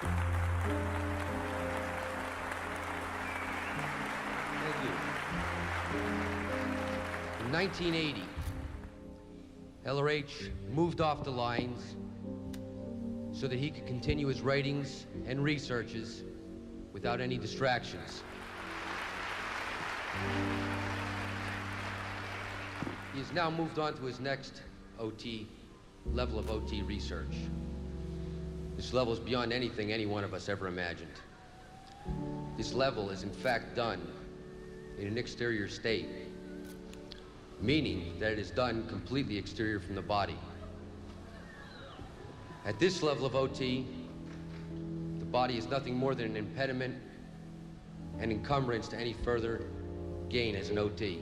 Thank you. In 1980, LRH moved off the lines so that he could continue his writings and researches without any distractions. He has now moved on to his next level of OT research. This level is beyond anything any one of us ever imagined. This level is in fact done in an exterior state, meaning that it is done completely exterior from the body. At this level of OT, the body is nothing more than an impediment and encumbrance to any further gain as an OT.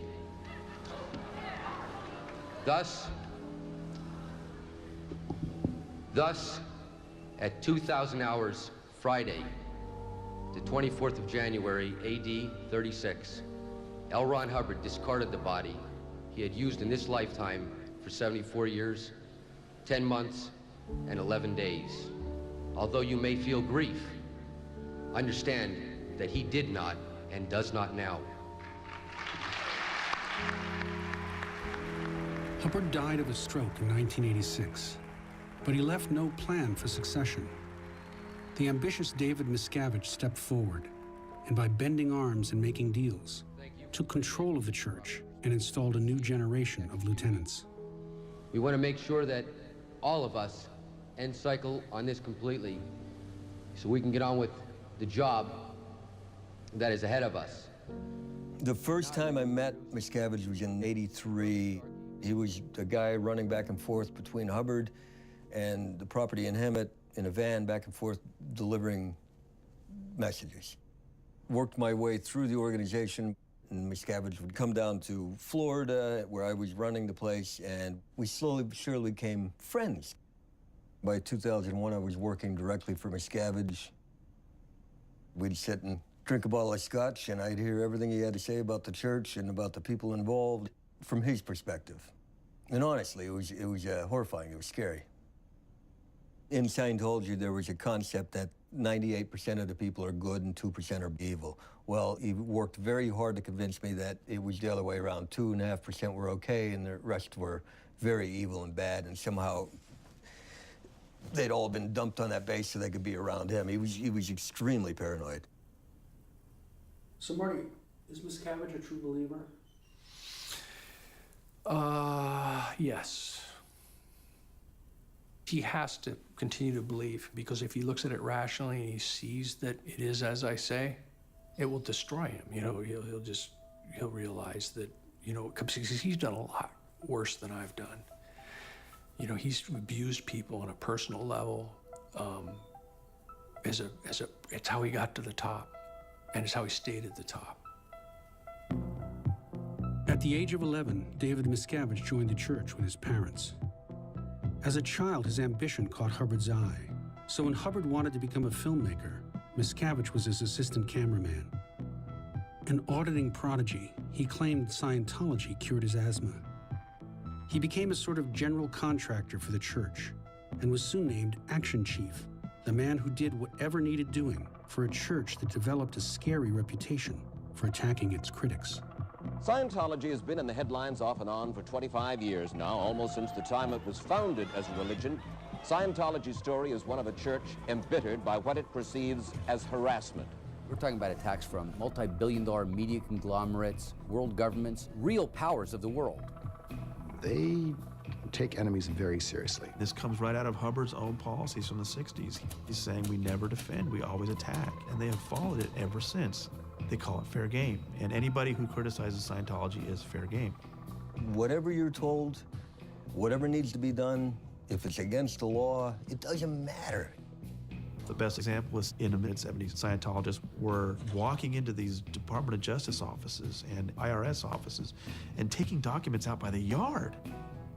Thus, at 2,000 hours Friday, the 24th of January, AD 36, L. Ron Hubbard discarded the body he had used in this lifetime for 74 years, 10 months, and 11 days. Although you may feel grief, understand that he did not and does not now. Hubbard died of a stroke in 1986, but he left no plan for succession. The ambitious David Miscavige stepped forward, and by bending arms and making deals, took control of the church and installed a new generation of lieutenants. We want to make sure that all of us end cycle on this completely so we can get on with the job that is ahead of us. The first time I met Miscavige was in '83. He was a guy running back and forth between Hubbard and the property in Hemet in a van, back and forth delivering messages. Worked my way through the organization, and Miscavige would come down to Florida, where I was running the place, and we slowly but surely became friends. By 2001, I was working directly for Miscavige. We'd sit and drink a bottle of scotch, and I'd hear everything he had to say about the church and about the people involved from his perspective. And honestly, it was horrifying. It was scary. In Scientology, there was a concept that 98% of the people are good and 2% are evil. Well, he worked very hard to convince me that it was the other way around. 2.5% were okay, and the rest were very evil and bad, and somehow they'd all been dumped on that base so they could be around him. He was extremely paranoid. So, Marty, is Miscavige a true believer? Yes. he has to continue to believe, because if he looks at it rationally and he sees that it is as I say, it will destroy him. You know, he'll realize that, you know, because he's done a lot worse than I've done. You know, he's abused people on a personal level. It's how he got to the top, and it's how he stayed at the top. At the age of 11, David Miscavige joined the church with his parents. As a child, his ambition caught Hubbard's eye. So when Hubbard wanted to become a filmmaker, Miscavige was his assistant cameraman. An auditing prodigy, he claimed Scientology cured his asthma. He became a sort of general contractor for the church and was soon named Action Chief, the man who did whatever needed doing for a church that developed a scary reputation for attacking its critics. Scientology has been in the headlines off and on for 25 years now, almost since the time it was founded as a religion. Scientology's story is one of a church embittered by what it perceives as harassment. We're talking about attacks from multi-billion-dollar media conglomerates, world governments, real powers of the world. They take enemies very seriously. This comes right out of Hubbard's own policies from the 60s. He's saying we never defend, we always attack, and they have followed it ever since. They call it fair game, and anybody who criticizes Scientology is fair game. Whatever you're told, whatever needs to be done, if it's against the law, it doesn't matter. The best example is in the mid-70s, Scientologists were walking into these Department of Justice offices and IRS offices and taking documents out by the yard.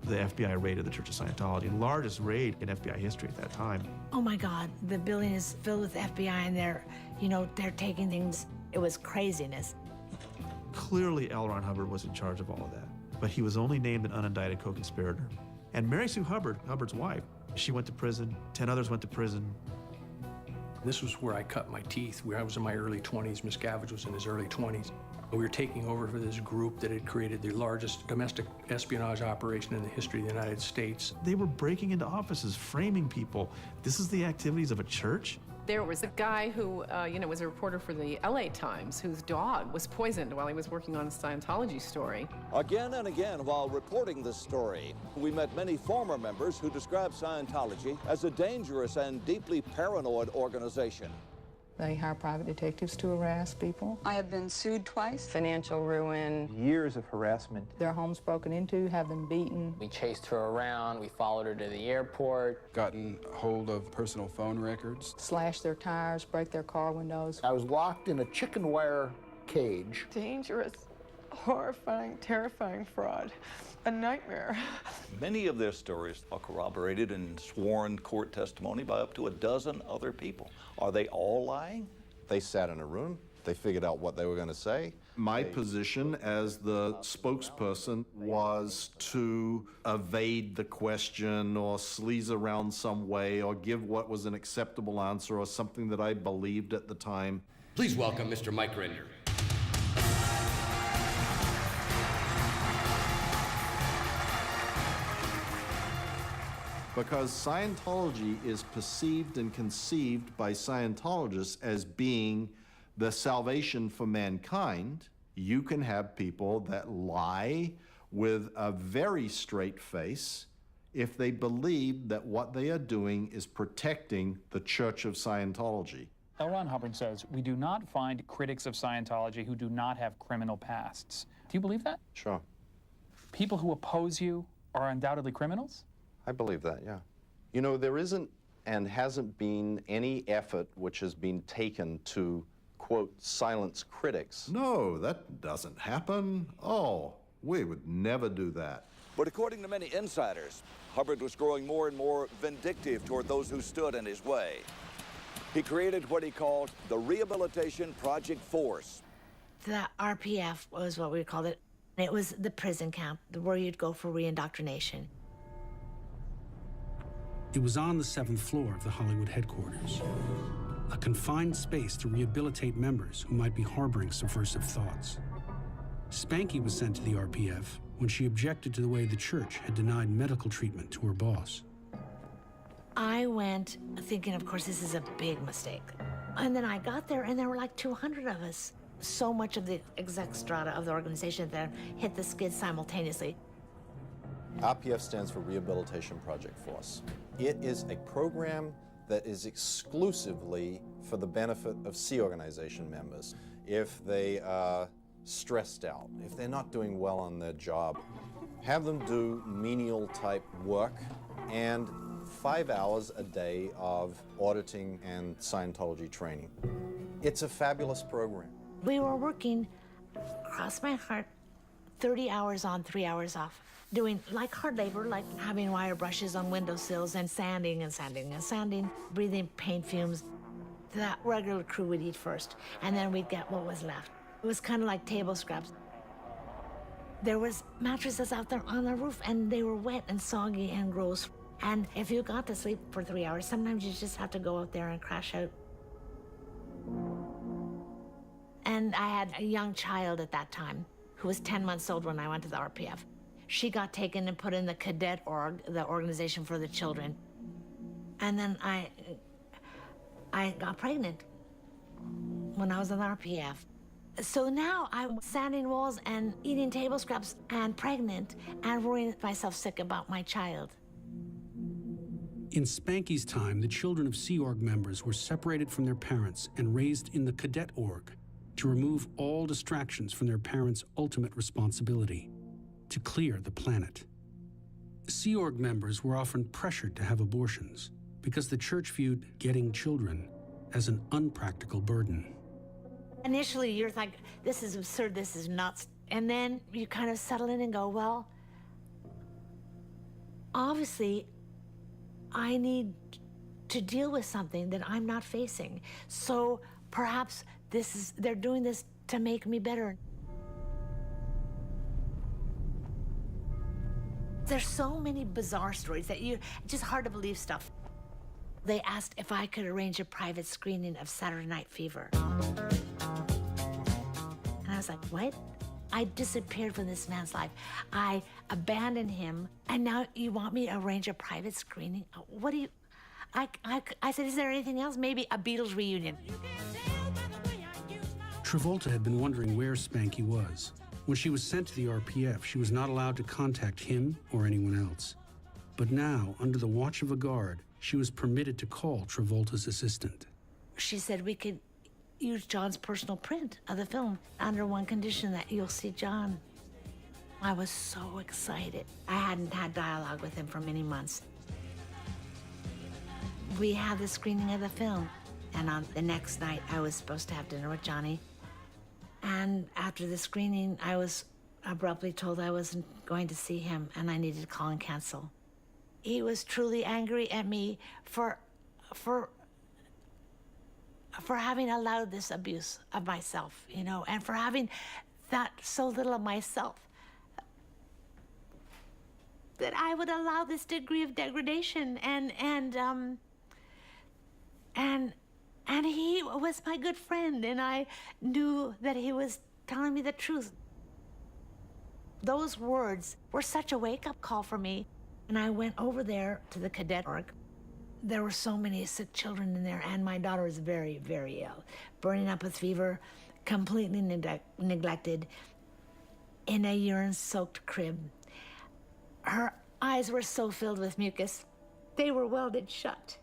The FBI raided the Church of Scientology, the largest raid in FBI history at that time. Oh my God, the building is filled with FBI and they're taking things. It was craziness. Clearly, L. Ron Hubbard was in charge of all of that, but he was only named an unindicted co-conspirator. And Mary Sue Hubbard, Hubbard's wife, she went to prison, 10 others went to prison. This was where I cut my teeth, where I was in my early 20s, Miscavige was in his early 20s. We were taking over for this group that had created the largest domestic espionage operation in the history of the United States. They were breaking into offices, framing people. This is the activities of a church? There was a guy who, was a reporter for the LA Times whose dog was poisoned while he was working on a Scientology story. Again and again, while reporting this story, we met many former members who described Scientology as a dangerous and deeply paranoid organization. They hire private detectives to harass people. I have been sued twice. Financial ruin. Years of harassment. Their homes broken into, have them beaten. We chased her around, we followed her to the airport. Gotten hold of personal phone records. Slash their tires, break their car windows. I was locked in a chicken wire cage. Dangerous, horrifying, terrifying fraud. A nightmare. Many of their stories are corroborated in sworn court testimony by up to a dozen other people. Are they all lying? They sat in a room. They figured out what they were going to say. My position as the spokesperson was to evade the question or sleaze around some way or give what was an acceptable answer or something that I believed at the time. Please welcome Mr. Mike Rinder. Because Scientology is perceived and conceived by Scientologists as being the salvation for mankind, you can have people that lie with a very straight face if they believe that what they are doing is protecting the Church of Scientology. L. Ron Hubbard says, we do not find critics of Scientology who do not have criminal pasts. Do you believe that? Sure. People who oppose you are undoubtedly criminals? I believe that, yeah. You know, there isn't and hasn't been any effort which has been taken to, quote, silence critics. No, that doesn't happen. Oh, we would never do that. But according to many insiders, Hubbard was growing more and more vindictive toward those who stood in his way. He created what he called the Rehabilitation Project Force. The RPF was what we called it. It was the prison camp where you'd go for reindoctrination. It was on the 7th floor of the Hollywood headquarters, a confined space to rehabilitate members who might be harboring subversive thoughts. Spanky was sent to the RPF when she objected to the way the church had denied medical treatment to her boss. I went thinking, of course, this is a big mistake. And then I got there, and there were like 200 of us. So much of the exec strata of the organization that hit the skid simultaneously. RPF stands for Rehabilitation Project Force. It is a program that is exclusively for the benefit of Sea Organization members. If they are stressed out, if they're not doing well on their job, have them do menial type work and 5 hours a day of auditing and Scientology training. It's a fabulous program. We were working, cross my heart, 30 hours on, 3 hours off, doing like hard labor, like having wire brushes on windowsills and sanding and sanding and sanding, breathing paint fumes. That regular crew would eat first, and then we'd get what was left. It was kind of like table scraps. There was mattresses out there on the roof, and they were wet and soggy and gross. And if you got to sleep for 3 hours, sometimes you just have to go out there and crash out. And I had a young child at that time who was 10 months old when I went to the RPF. She got taken and put in the cadet org, the organization for the children. And then I got pregnant when I was in the RPF. So now I'm sanding walls and eating table scraps and pregnant and worrying myself sick about my child. In Spanky's time, the children of Sea Org members were separated from their parents and raised in the cadet org to remove all distractions from their parents' ultimate responsibility, to clear the planet. Sea Org members were often pressured to have abortions because the church viewed getting children as an unpractical burden. Initially, you're like, this is absurd, this is nuts. And then you kind of settle in and go, well, obviously, I need to deal with something that I'm not facing. So perhaps they're doing this to make me better. There's so many bizarre stories that it's just hard to believe stuff. They asked if I could arrange a private screening of Saturday Night Fever. And I was like, what? I disappeared from this man's life. I abandoned him, and now you want me to arrange a private screening? What do you... I said, is there anything else? Maybe a Beatles reunion. Travolta had been wondering where Spanky was. When she was sent to the RPF, she was not allowed to contact him or anyone else. But now, under the watch of a guard, she was permitted to call Travolta's assistant. She said we could use John's personal print of the film under one condition, that you'll see John. I was so excited. I hadn't had dialogue with him for many months. We had the screening of the film, and on the next night, I was supposed to have dinner with Johnny. And after the screening, I was abruptly told I wasn't going to see him, and I needed to call and cancel. He was truly angry at me for having allowed this abuse of myself, you know, and for having that so little of myself, that I would allow this degree of degradation. And he was my good friend, and I knew that he was telling me the truth. Those words were such a wake-up call for me. And I went over there to the cadet org. There were so many sick children in there, and my daughter was very, very ill, burning up with fever, completely neglected, in a urine-soaked crib. Her eyes were so filled with mucus, they were welded shut.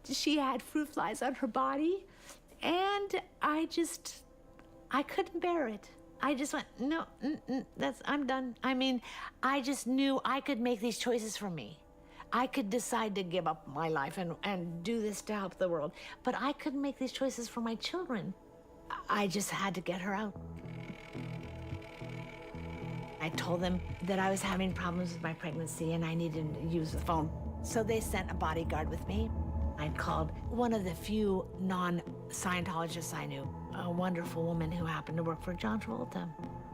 She had fruit flies on her body, and I couldn't bear it. I just went, no, I'm done. I mean, I just knew I could make these choices for me. I could decide to give up my life and do this to help the world, but I couldn't make these choices for my children. I just had to get her out. I told them that I was having problems with my pregnancy and I needed to use the phone. So they sent a bodyguard with me. I called one of the few non-Scientologists I knew, a wonderful woman who happened to work for John Travolta.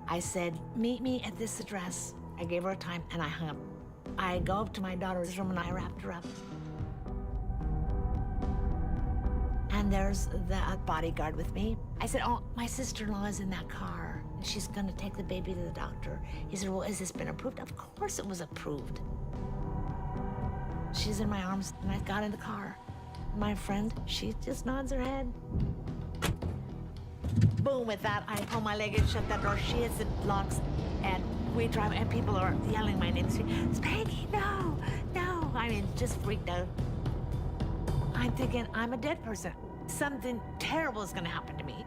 I said, meet me at this address. I gave her a time and I hung up. I go up to my daughter's room and I wrapped her up. And there's the bodyguard with me. I said, oh, my sister-in-law is in that car. She's gonna take the baby to the doctor. He said, well, has this been approved? Of course it was approved. She's in my arms and I got in the car. My friend, she just nods her head. Boom, with that, I pull my leg and shut that door. She hits the locks and we drive and people are yelling my name. Spanky, no, no. I mean, just freaked out. I'm thinking I'm a dead person. Something terrible is gonna happen to me.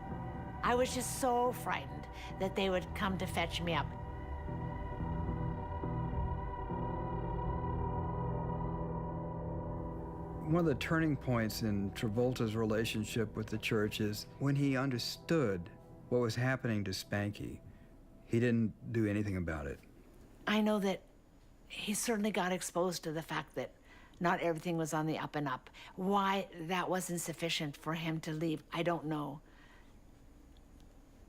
I was just so frightened that they would come to fetch me up. One of the turning points in Travolta's relationship with the church is when he understood what was happening to Spanky, he didn't do anything about it. I know that he certainly got exposed to the fact that not everything was on the up and up. Why that wasn't sufficient for him to leave, I don't know.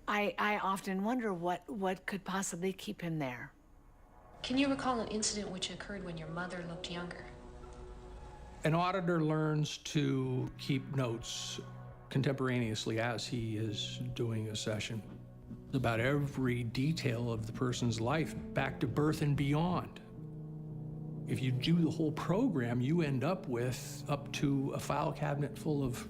I often wonder what could possibly keep him there. Can you recall an incident which occurred when your mother looked younger? An auditor learns to keep notes contemporaneously as he is doing a session about every detail of the person's life, back to birth and beyond. If you do the whole program, you end up with up to a file cabinet full of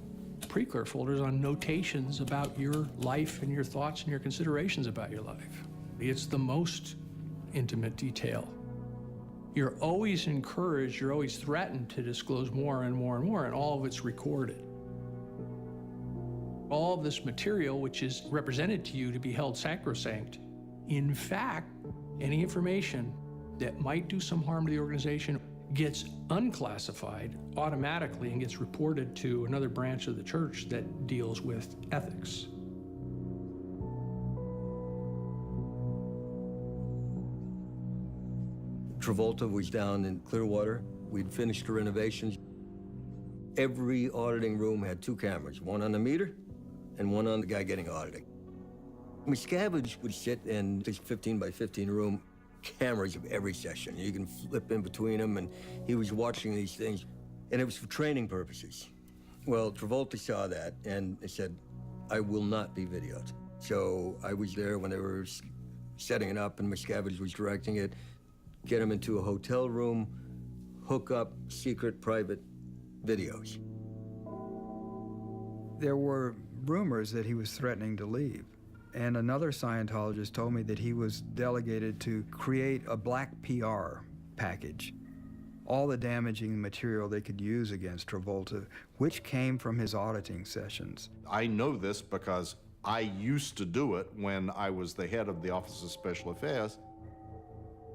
pre-clear folders on notations about your life and your thoughts and your considerations about your life. It's the most intimate detail. You're always encouraged, you're always threatened to disclose more and more and more, and all of it's recorded. All of this material, which is represented to you to be held sacrosanct, in fact, any information that might do some harm to the organization gets unclassified automatically and gets reported to another branch of the church that deals with ethics. Travolta was down in Clearwater. We'd finished the renovations. Every auditing room had 2 cameras, one on the meter and one on the guy getting audited. Miscavige would sit in this 15 by 15 room, cameras of every session. You can flip in between them, and he was watching these things, and it was for training purposes. Well, Travolta saw that and said, I will not be videoed. So I was there when they were setting it up, and Miscavige was directing it. Get him into a hotel room, hook up secret private videos. There were rumors that he was threatening to leave. And another Scientologist told me that he was delegated to create a black PR package, all the damaging material they could use against Travolta, which came from his auditing sessions. I know this because I used to do it when I was the head of the Office of Special Affairs.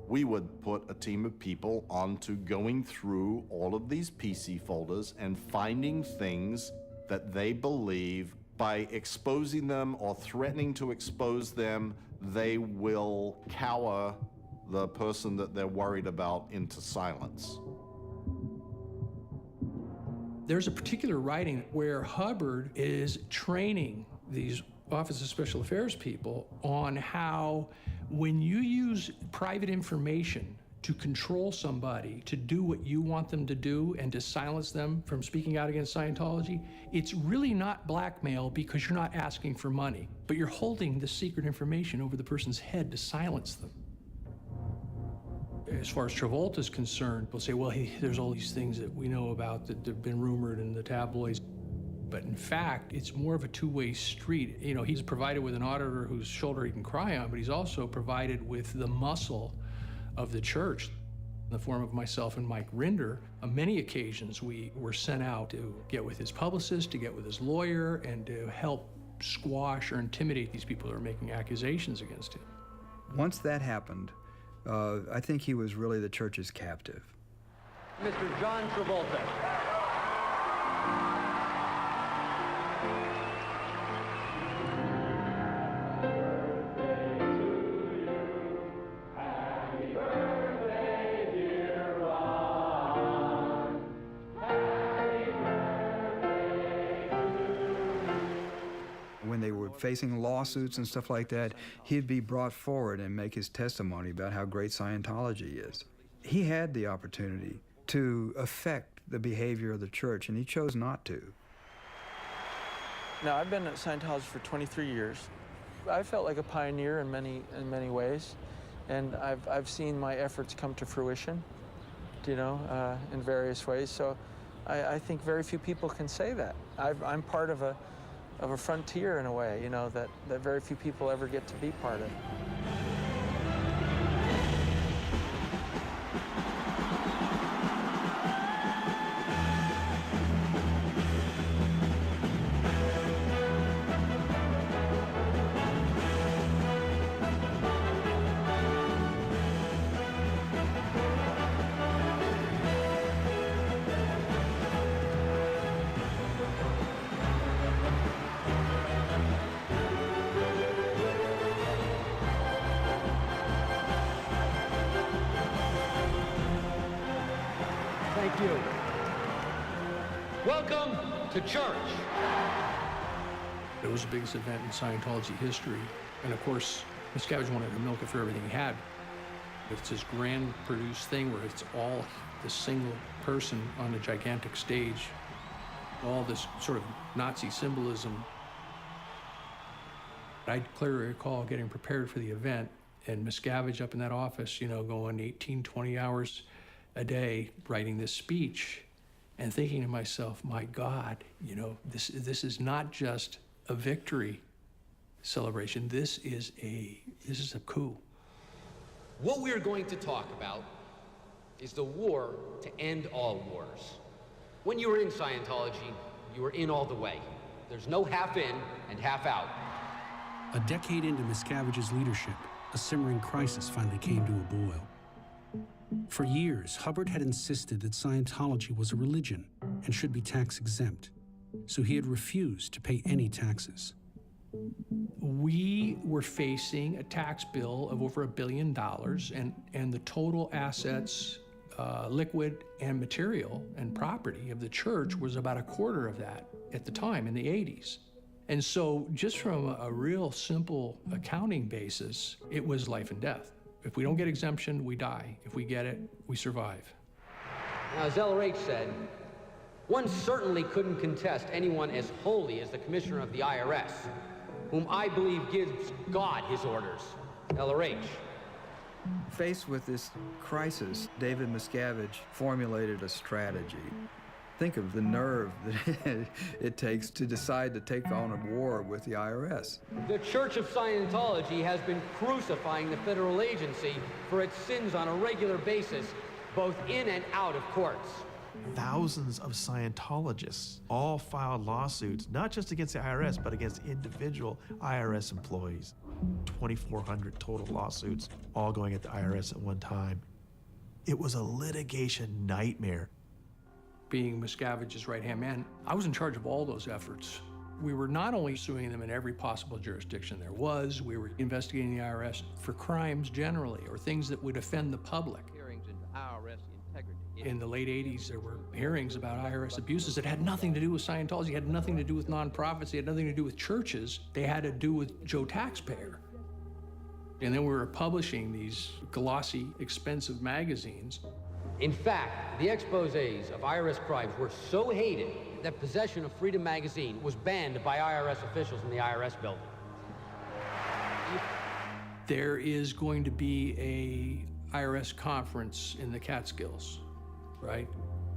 We would put a team of people onto going through all of these PC folders and finding things that they believe by exposing them or threatening to expose them, they will cower the person that they're worried about into silence. There's a particular writing where Hubbard is training these Office of Special Affairs people on how when you use private information to control somebody to do what you want them to do and to silence them from speaking out against Scientology, it's really not blackmail because you're not asking for money, but you're holding the secret information over the person's head to silence them. As far as Travolta's concerned, we'll say, well, there's all these things that we know about that have been rumored in the tabloids. But in fact, it's more of a two-way street. You know, he's provided with an auditor whose shoulder he can cry on, but he's also provided with the muscle of the church in the form of myself and Mike Rinder. On many occasions, we were sent out to get with his publicist, to get with his lawyer, and to help squash or intimidate these people who are making accusations against him. Once that happened, I think he was really the church's captive. Mr. John Travolta. When they were facing lawsuits and stuff like that, he'd be brought forward and make his testimony about how great Scientology is. He had the opportunity to affect the behavior of the church, and he chose not to. Now, I've been at Scientology for 23 years. I felt like a pioneer in many ways, and I've seen my efforts come to fruition, you know, in various ways. So I think very few people can say that. I'm part of a frontier in a way, you know, that very few people ever get to be part of. you. Welcome to church. It was the biggest event in Scientology history. And of course, Miscavige wanted to milk it for everything he had. It's this grand produced thing where it's all this single person on a gigantic stage, all this sort of Nazi symbolism. I clearly recall getting prepared for the event and Miscavige up in that office, you know, going 18, 20 hours a day writing this speech and thinking to myself, my God, you know, this is not just a victory celebration. This is a coup. What we're going to talk about is the war to end all wars. When you were in Scientology, you were in all the way. There's no half in and half out. A decade into Miscavige's leadership, a simmering crisis finally came to a boil. For years, Hubbard had insisted that Scientology was a religion and should be tax exempt, so he had refused to pay any taxes. We were facing a tax bill of over $1 billion, and the total assets, liquid and material and property of the church was about a quarter of that at the time in the 80s. And so just from a real simple accounting basis, it was life and death. If we don't get exemption, we die. If we get it, we survive. Now, as LRH said, one certainly couldn't contest anyone as holy as the commissioner of the IRS, whom I believe gives God his orders, LRH. Faced with this crisis, David Miscavige formulated a strategy. Think of the nerve that it takes to decide to take on a war with the IRS. The Church of Scientology has been crucifying the federal agency for its sins on a regular basis, both in and out of courts. Thousands of Scientologists all filed lawsuits, not just against the IRS, but against individual IRS employees. 2,400 total lawsuits, all going at the IRS at one time. It was a litigation nightmare. Being Miscavige's right-hand man, I was in charge of all those efforts. We were not only suing them in every possible jurisdiction there was, we were investigating the IRS for crimes generally, or things that would offend the public. Hearings into IRS integrity. In the late 80s, there were hearings about IRS abuses that had nothing to do with Scientology, had nothing to do with nonprofits, they had nothing to do with churches. They had to do with Joe Taxpayer. And then we were publishing these glossy, expensive magazines. In fact, the exposés of IRS crimes were so hated that possession of Freedom magazine was banned by IRS officials in the IRS building. There is going to be a IRS conference in the Catskills, right?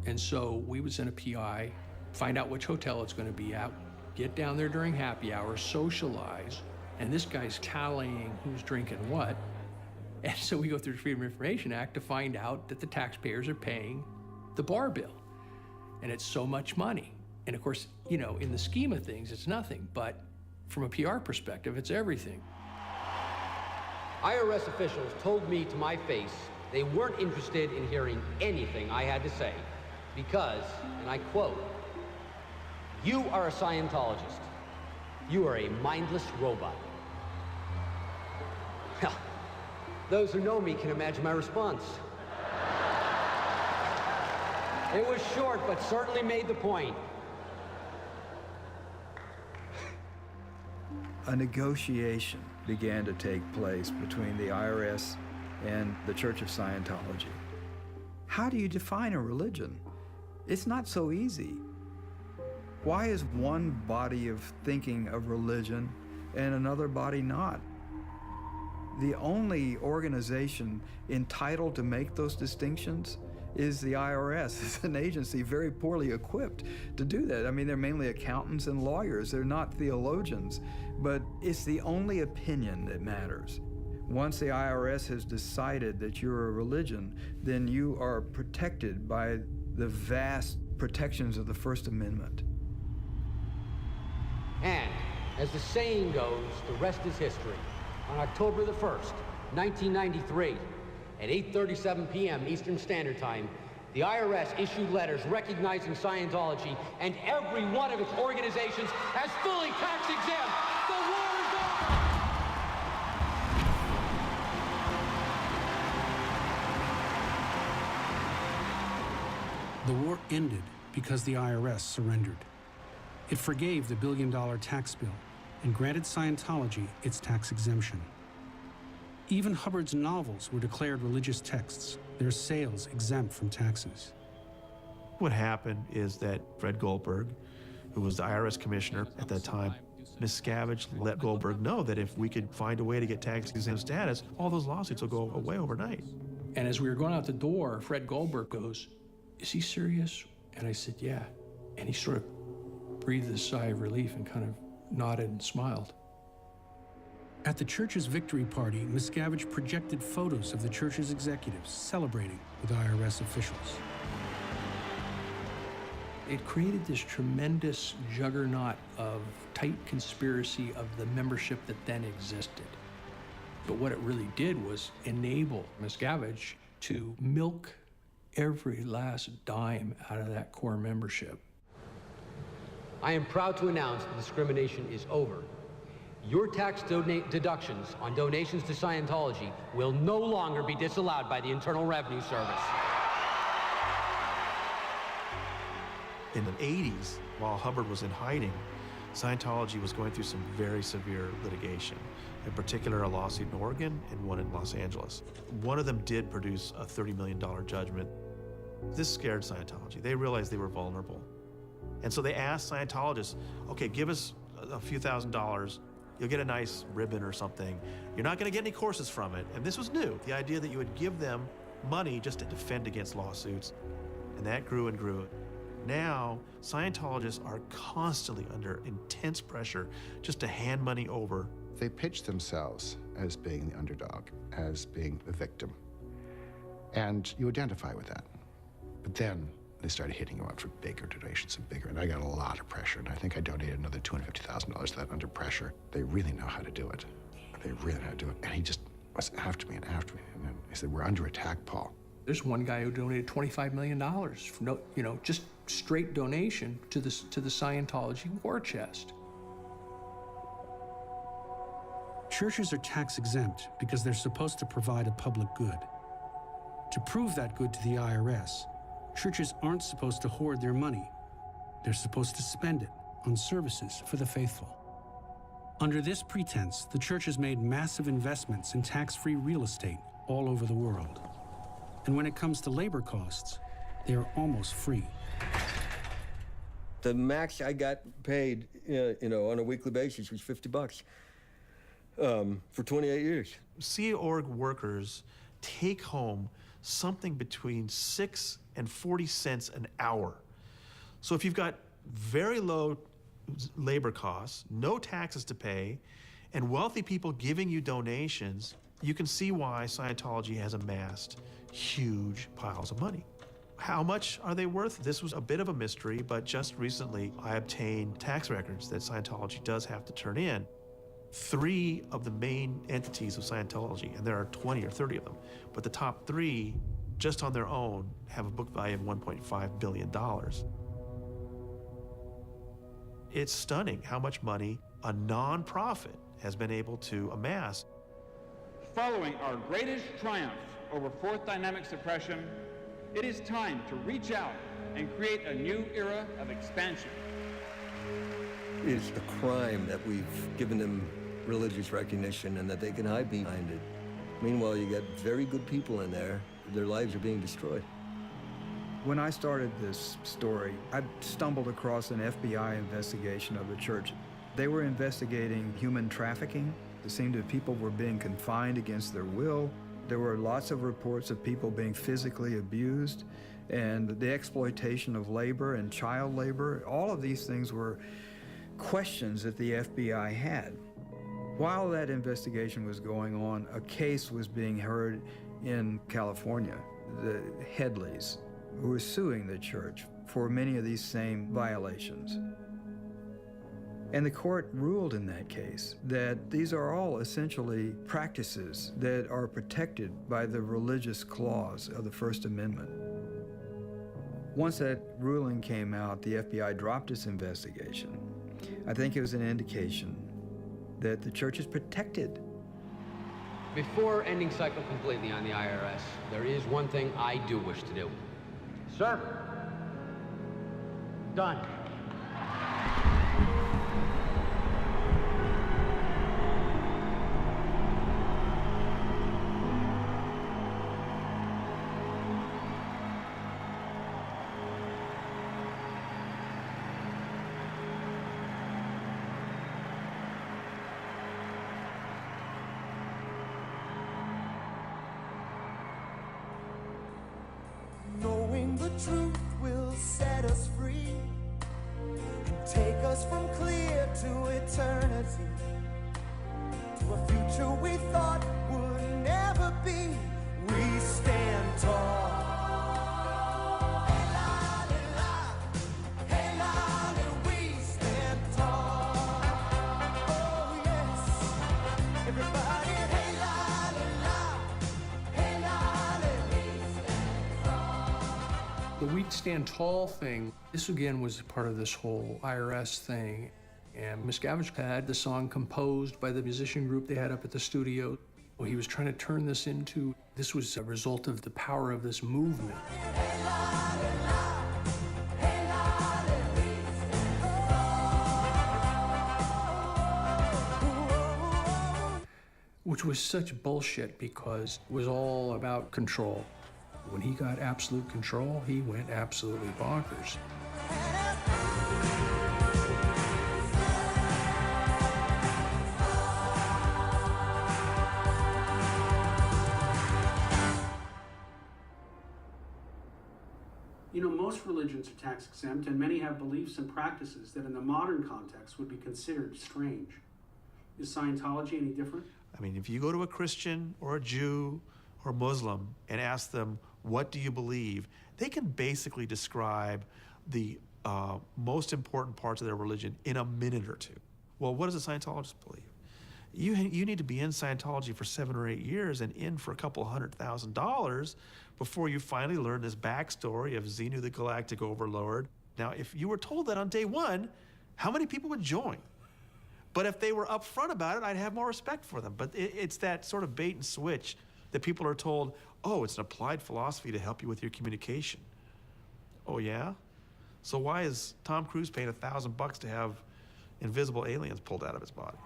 And so we would send a PI, find out which hotel it's going to be at, get down there during happy hour, socialize, and this guy's tallying who's drinking what. And so we go through the Freedom of Information Act to find out that the taxpayers are paying the bar bill. And it's so much money. And of course, you know, in the scheme of things, it's nothing. But from a PR perspective, it's everything. IRS officials told me to my face they weren't interested in hearing anything I had to say because, and I quote, "You are a Scientologist. You are a mindless robot." Well, those who know me can imagine my response. It was short, but certainly made the point. A negotiation began to take place between the IRS and the Church of Scientology. How do you define a religion? It's not so easy. Why is one body of thinking of religion and another body not? The only organization entitled to make those distinctions is the IRS. It's an agency very poorly equipped to do that. I mean, they're mainly accountants and lawyers. They're not theologians, but it's the only opinion that matters. Once the IRS has decided that you're a religion, then you are protected by the vast protections of the First Amendment. And, as the saying goes, the rest is history. On October the 1st, 1993, at 8:37 p.m. Eastern Standard Time, the IRS issued letters recognizing Scientology and every one of its organizations as fully tax-exempt. The war is over! The war ended because the IRS surrendered. It forgave the billion-dollar tax bill and granted Scientology its tax exemption. Even Hubbard's novels were declared religious texts, their sales exempt from taxes. What happened is that Fred Goldberg, who was the IRS commissioner at that time, Miscavige let Goldberg know that if we could find a way to get tax-exempt status, all those lawsuits will go away overnight. And as we were going out the door, Fred Goldberg goes, "Is he serious?" And I said, "Yeah." And he sort of breathed a sigh of relief and kind of nodded and smiled. At the church's victory party, Miscavige projected photos of the church's executives celebrating with IRS officials. It created this tremendous juggernaut of tight conspiracy of the membership that then existed. But what it really did was enable Miscavige to milk every last dime out of that core membership. I am proud to announce the discrimination is over. Your tax deductions on donations to Scientology will no longer be disallowed by the Internal Revenue Service. In the 80s, while Hubbard was in hiding, Scientology was going through some very severe litigation, in particular a lawsuit in Oregon and one in Los Angeles. One of them did produce a $30 million judgment. This scared Scientology. They realized they were vulnerable. And so they asked Scientologists, okay, give us a few $1,000s, you'll get a nice ribbon or something. You're not gonna get any courses from it. And this was new, the idea that you would give them money just to defend against lawsuits. And that grew and grew. Now, Scientologists are constantly under intense pressure just to hand money over. They pitch themselves as being the underdog, as being the victim. And you identify with that. But then they started hitting you up for bigger donations and bigger, and I got a lot of pressure, and I think I donated another $250,000 to that under pressure. They really know how to do it. They really know how to do it. And he just was after me and after me. And then he said, "We're under attack, Paul." There's one guy who donated $25 million, for just straight donation to the Scientology war chest. Churches are tax exempt because they're supposed to provide a public good. To prove that good to the IRS, churches aren't supposed to hoard their money. They're supposed to spend it on services for the faithful. Under this pretense, the church has made massive investments in tax-free real estate all over the world. And when it comes to labor costs, they are almost free. The max I got paid, on a weekly basis was $50 for 28 years. Sea Org workers take home something between 6 and 40 cents an hour. So if you've got very low labor costs, no taxes to pay, and wealthy people giving you donations, you can see why Scientology has amassed huge piles of money. How much are they worth? This was a bit of a mystery, but just recently I obtained tax records that Scientology does have to turn in. 3 of the main entities of Scientology, and there are 20 or 30 of them, but the top 3, just on their own, have a book value of $1.5 billion. It's stunning how much money a nonprofit has been able to amass. Following our greatest triumph over fourth dynamic suppression, it is time to reach out and create a new era of expansion. It's a crime that we've given them religious recognition and that they can hide behind it. Meanwhile, you got very good people in there. Their lives are being destroyed. When I started this story, I stumbled across an FBI investigation of the church. They were investigating human trafficking. It seemed that people were being confined against their will. There were lots of reports of people being physically abused and the exploitation of labor and child labor. All of these things were questions that the FBI had. While that investigation was going on, a case was being heard in California, the Headleys, who were suing the church for many of these same violations. And the court ruled in that case that these are all essentially practices that are protected by the religious clause of the First Amendment. Once that ruling came out, the FBI dropped its investigation. I think it was an indication that the church is protected. Before ending cycle completely on the IRS, there is one thing I do wish to do. Sir, Done. Knowing the truth will set us free and take us from clear to eternity, to a future we thought would never be. We stand tall. Hey, la, la, hey, la, la, we stand tall. Oh, yes. Everybody, hey, la, la, la, hey, la, la, we stand tall. The We Stand Tall thing, this again was part of this whole IRS thing. And Miscavige had the song composed by the musician group they had up at the studio. Well, he was trying to turn this into, this was a result of the power of this movement. Which was such bullshit because it was all about control. When he got absolute control, he went absolutely bonkers. You know, most religions are tax exempt, and many have beliefs and practices that in the modern context would be considered strange. Is Scientology any different? I mean, if you go to a Christian or a Jew or Muslim and ask them, what do you believe? They can basically describe the most important parts of their religion in a minute or two. Well, what does a Scientologist believe? You need to be in Scientology for 7 or 8 years and in for a couple $100,000 before you finally learn this backstory of Xenu the Galactic Overlord. Now, if you were told that on day one, how many people would join? But if they were upfront about it, I'd have more respect for them. But it's that sort of bait and switch that people are told, oh, it's an applied philosophy to help you with your communication. Oh, yeah? So why is Tom Cruise paying $1,000 to have invisible aliens pulled out of his body?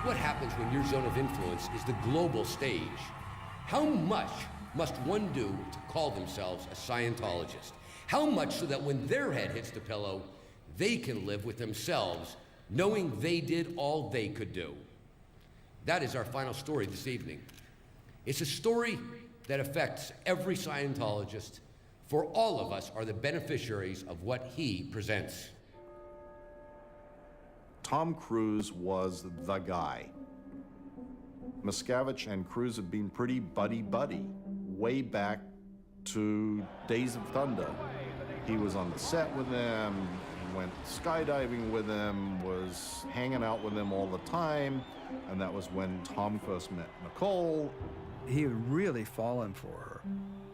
What happens when your zone of influence is the global stage? How much must one do to call themselves a Scientologist? How much so that when their head hits the pillow, they can live with themselves, knowing they did all they could do? That is our final story this evening. It's a story that affects every Scientologist, for all of us are the beneficiaries of what he presents. Tom Cruise was the guy. Miscavige and Cruise have been pretty buddy-buddy way back to Days of Thunder. He was on the set with them, went skydiving with them, was hanging out with them all the time, and that was when Tom first met Nicole. He had really fallen for her.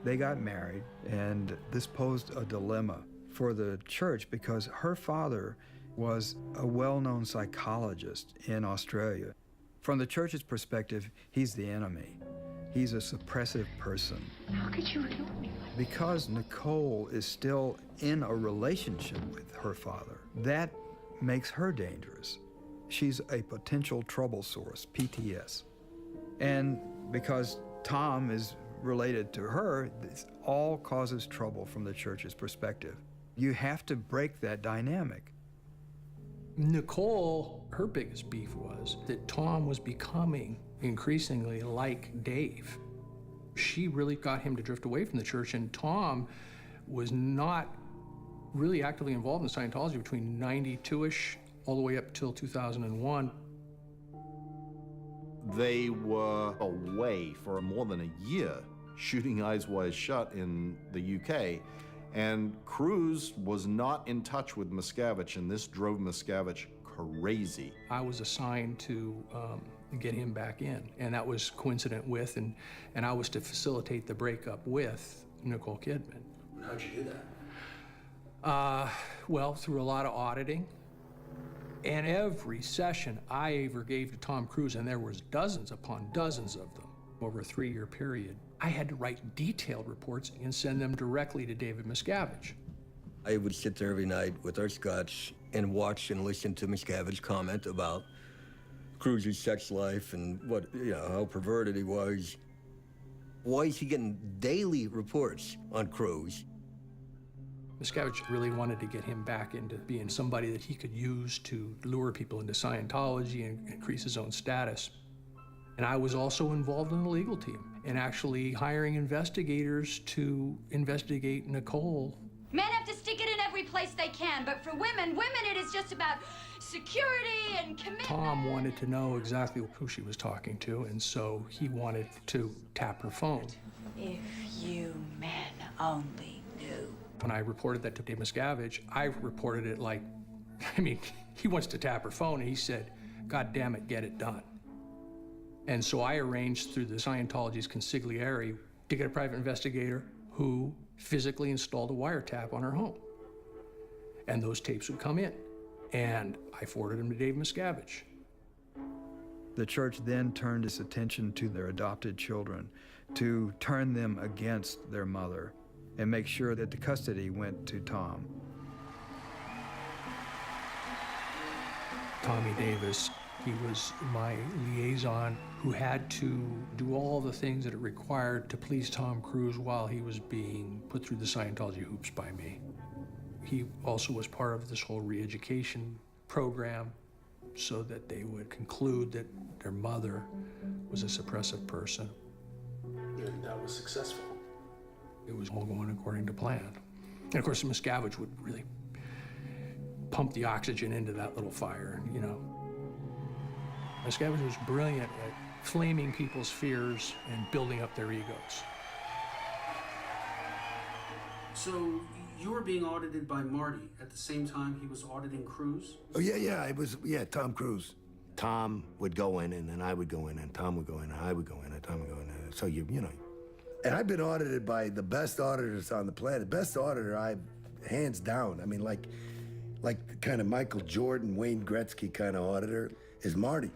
They got married, and this posed a dilemma for the church because her father was a well-known psychologist in Australia. From the church's perspective, he's the enemy. He's a suppressive person. How could you kill me? Because Nicole is still in a relationship with her father, that makes her dangerous. She's a potential trouble source, PTS. And because Tom is related to her, this all causes trouble from the church's perspective. You have to break that dynamic. Nicole, her biggest beef was that Tom was becoming increasingly like Dave. She really got him to drift away from the church, and Tom was not really actively involved in Scientology between 92-ish all the way up till 2001. They were away for more than a year shooting Eyes Wide Shut in the UK, and Cruise was not in touch with Miscavige, and this drove Miscavige crazy. I was assigned to get him back in, and that was coincident with, and I was to facilitate the breakup with Nicole Kidman. How'd you do that? Well, through a lot of auditing, And every session I ever gave to Tom Cruise, and there was dozens upon dozens of them over a 3-year period, I had to write detailed reports and send them directly to David Miscavige. I would sit there every night with our scotch and watch and listen to Miscavige comment about Cruise's sex life and what, how perverted he was. Why is he getting daily reports on Cruise? Miscavige really wanted to get him back into being somebody that he could use to lure people into Scientology and increase his own status. And I was also involved in the legal team and actually hiring investigators to investigate Nicole. Men have to stick it in every place they can, but for women it is just about security and commitment. Tom wanted to know exactly who she was talking to, and so he wanted to tap her phone. If you men only knew. When I reported that to Dave Miscavige, I reported it like, he wants to tap her phone, and he said, God damn it, get it done. And so I arranged through the Scientology's consigliere to get a private investigator who physically installed a wiretap on her home. And those tapes would come in. And I forwarded them to Dave Miscavige. The church then turned its attention to their adopted children, to turn them against their mother and make sure that the custody went to Tom. Tommy Davis, he was my liaison who had to do all the things that it required to please Tom Cruise while he was being put through the Scientology hoops by me. He also was part of this whole re-education program so that they would conclude that their mother was a suppressive person. And that was successful. It was all going according to plan. And of course, Miscavige would really pump the oxygen into that little fire, Miscavige was brilliant at flaming people's fears and building up their egos. So you were being audited by Marty at the same time he was auditing Cruise? Oh, yeah, it was, Tom Cruise. Tom would go in, and then I would go in, and Tom would go in, and I would go in, and Tom would go in. So, you know. And I've been audited by the best auditors on the planet. Best auditor, hands down. Like the kind of Michael Jordan, Wayne Gretzky kind of auditor is Marty.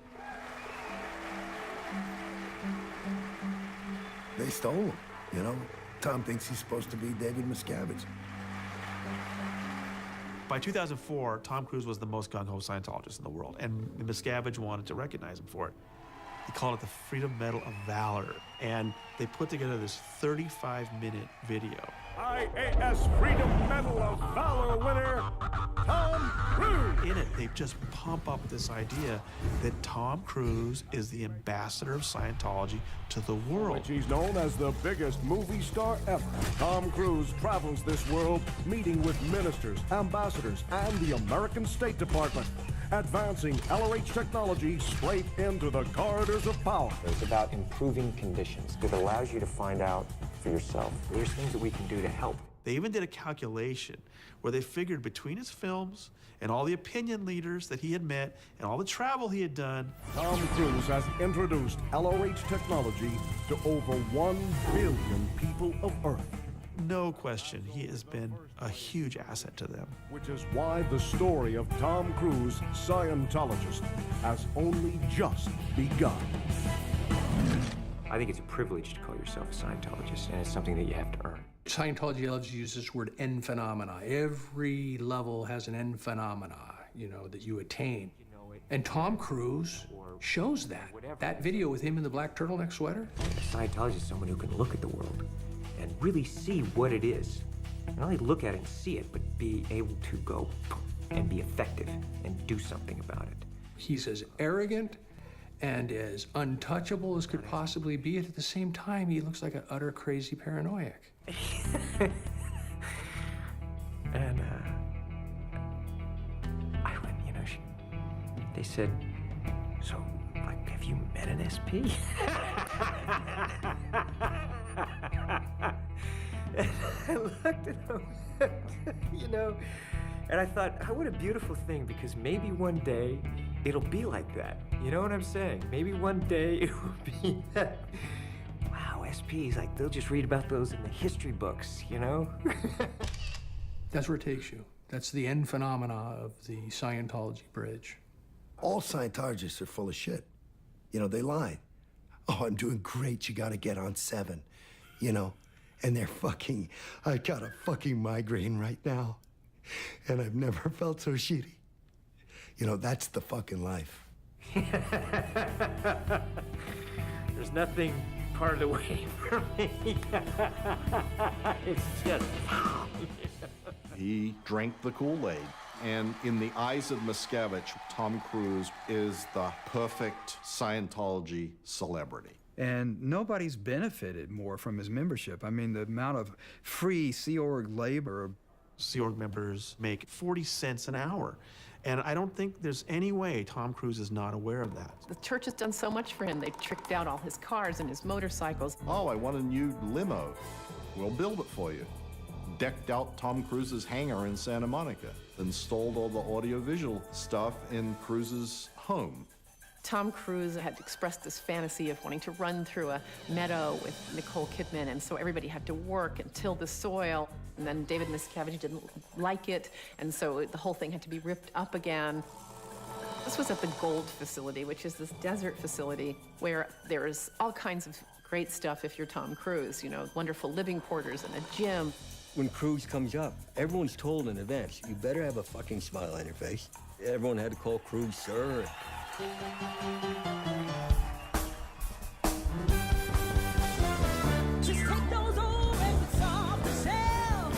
They stole him, Tom thinks he's supposed to be David Miscavige. By 2004, Tom Cruise was the most gung-ho Scientologist in the world, and Miscavige wanted to recognize him for it. He called it the Freedom Medal of Valor, and they put together this 35-minute video. IAS Freedom Medal of Valor winner, Tom Cruise. In it, they just pump up this idea that Tom Cruise is the ambassador of Scientology to the world. Which he's known as the biggest movie star ever. Tom Cruise travels this world meeting with ministers, ambassadors, and the American State Department, advancing LRH technology straight into the corridors of power. It's about improving conditions. It allows you to find out for yourself. There's things that we can do to help. They even did a calculation where they figured between his films and all the opinion leaders that he had met and all the travel he had done, Tom Cruise has introduced LRH technology to over 1 billion people of Earth. no question, he has been a huge asset to them. Which is why the story of Tom Cruise, Scientologist, has only just begun. I think it's a privilege to call yourself a Scientologist, and it's something that you have to earn. Scientology loves to use this word end phenomena. Every level has an end phenomena, you know, that you attain. And Tom Cruise shows that. That video with him in the black turtleneck sweater. A Scientologist is someone who can look at the world and really see what it is. Not only look at it and see it, but be able to go and be effective and do something about it. He's as arrogant and as untouchable as could possibly be, and at the same time, he looks like an utter crazy paranoiac. And I went, you know, they said, so, like, have you met an SP? And I looked at him, you know, and I thought, oh, what a beautiful thing, because maybe one day it'll be like that. You know what I'm saying? Maybe one day it will be that. Wow, SPs, like, they'll just read about those in the history books, you know? That's where it takes you. That's the end phenomena of the Scientology bridge. All Scientologists are full of shit. You know, they lie. Oh, I'm doing great, you gotta get on 7. You know, and they're fucking, I got a fucking migraine right now. And I've never felt so shitty. You know, that's the fucking life. There's nothing part of the way for me. It's just... He drank the Kool-Aid. And in the eyes of Miscavige, Tom Cruise is the perfect Scientology celebrity. And nobody's benefited more from his membership. I mean, the amount of free Sea Org labor. Sea Org members make 40 cents an hour. And I don't think there's any way Tom Cruise is not aware of that. The church has done so much for him. They've tricked out all his cars and his motorcycles. Oh, I want a new limo. We'll build it for you. Decked out Tom Cruise's hangar in Santa Monica. Installed all the audiovisual stuff in Cruise's home. Tom Cruise had expressed this fantasy of wanting to run through a meadow with Nicole Kidman, and so everybody had to work and till the soil. And then David Miscavige didn't like it, and so the whole thing had to be ripped up again. This was at the Gold facility, which is this desert facility where there's all kinds of great stuff if you're Tom Cruise, you know, wonderful living quarters and a gym. When Cruise comes up, everyone's told in advance, you better have a fucking smile on your face. Everyone had to call Cruise sir. Just take those old records off the shelf.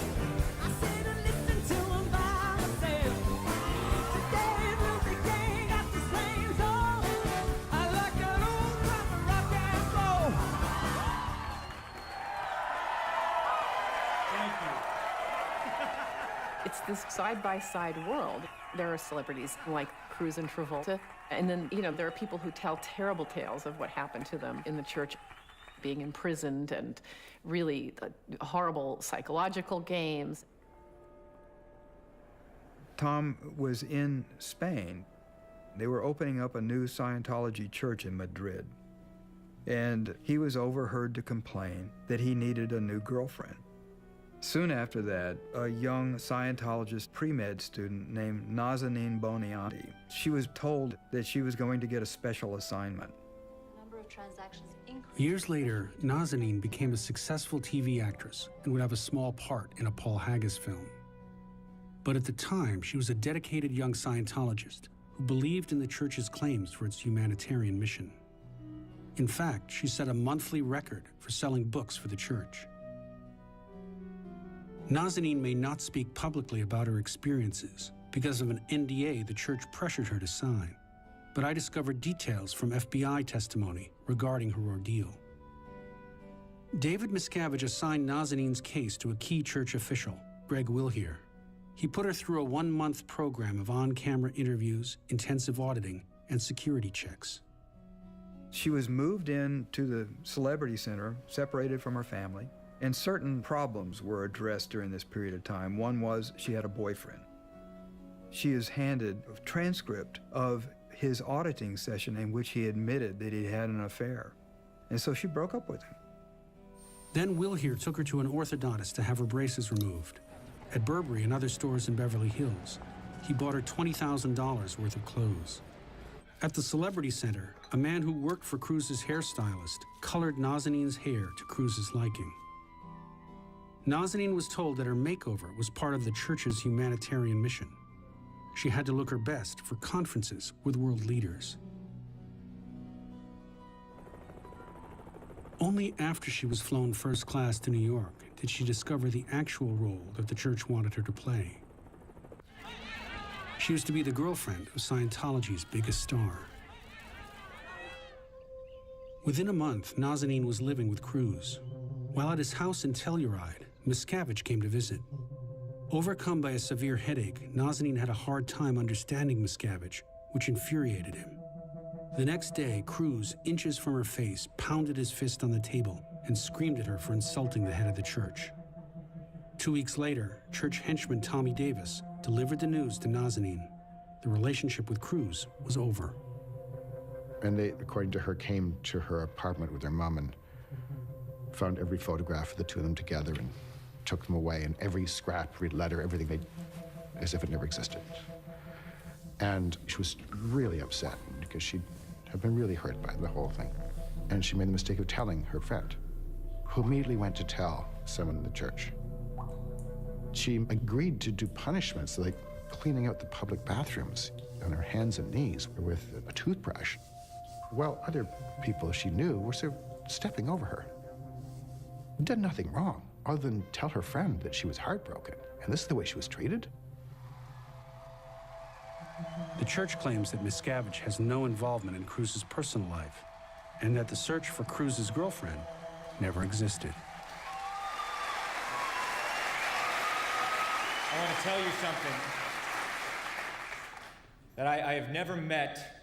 I sit and listen to them by myself. Today Luther King got the same song. I like that old time of rock and roll. It's this side-by-side world. There are celebrities like Cruise and Travolta, and then, you know, there are people who tell terrible tales of what happened to them in the church, being imprisoned and really horrible psychological games. Tom was in Spain. They were opening up a new Scientology church in Madrid. And he was overheard to complain that he needed a new girlfriend. Soon after that, a young Scientologist pre-med student named Nazanin Bonianti, she was told that she was going to get a special assignment. Number of transactions increased. Years later, Nazanin became a successful TV actress and would have a small part in a Paul Haggis film. But at the time, she was a dedicated young Scientologist who believed in the church's claims for its humanitarian mission. In fact, she set a monthly record for selling books for the church. Nazanin may not speak publicly about her experiences because of an NDA the church pressured her to sign, but I discovered details from FBI testimony regarding her ordeal. David Miscavige assigned Nazanin's case to a key church official, Greg Wilhere. He put her through a 1-month program of on-camera interviews, intensive auditing, and security checks. She was moved in to the Celebrity Center, separated from her family, and certain problems were addressed during this period of time. One was she had a boyfriend. She is handed a transcript of his auditing session in which he admitted that he had an affair. And so she broke up with him. Then Wilhere took her to an orthodontist to have her braces removed. At Burberry and other stores in Beverly Hills, he bought her $20,000 worth of clothes. At the Celebrity Center, a man who worked for Cruise's hairstylist colored Nazanin's hair to Cruise's liking. Nazanin was told that her makeover was part of the church's humanitarian mission. She had to look her best for conferences with world leaders. Only after she was flown first class to New York did she discover the actual role that the church wanted her to play. She was to be the girlfriend of Scientology's biggest star. Within a month, Nazanin was living with Cruise. While at his house in Telluride, Miscavige came to visit. Overcome by a severe headache, Nazanin had a hard time understanding Miscavige, which infuriated him. The next day, Cruise, inches from her face, pounded his fist on the table and screamed at her for insulting the head of the church. 2 weeks later, church henchman Tommy Davis delivered the news to Nazanin. The relationship with Cruise was over. And they, according to her, came to her apartment with her mom and found every photograph of the two of them together and took them away, and every scrap, every letter, everything. as if it never existed. And she was really upset because she had been really hurt by the whole thing. And she made the mistake of telling her friend, who immediately went to tell someone in the church. She agreed to do punishments like cleaning out the public bathrooms on her hands and knees with a toothbrush. Well, other people she knew were sort of stepping over her. Did nothing wrong, other than tell her friend that she was heartbroken. And this is the way she was treated? The church claims that Miscavige has no involvement in Cruz's personal life, and that the search for Cruz's girlfriend never existed. I want to tell you something. That I have never met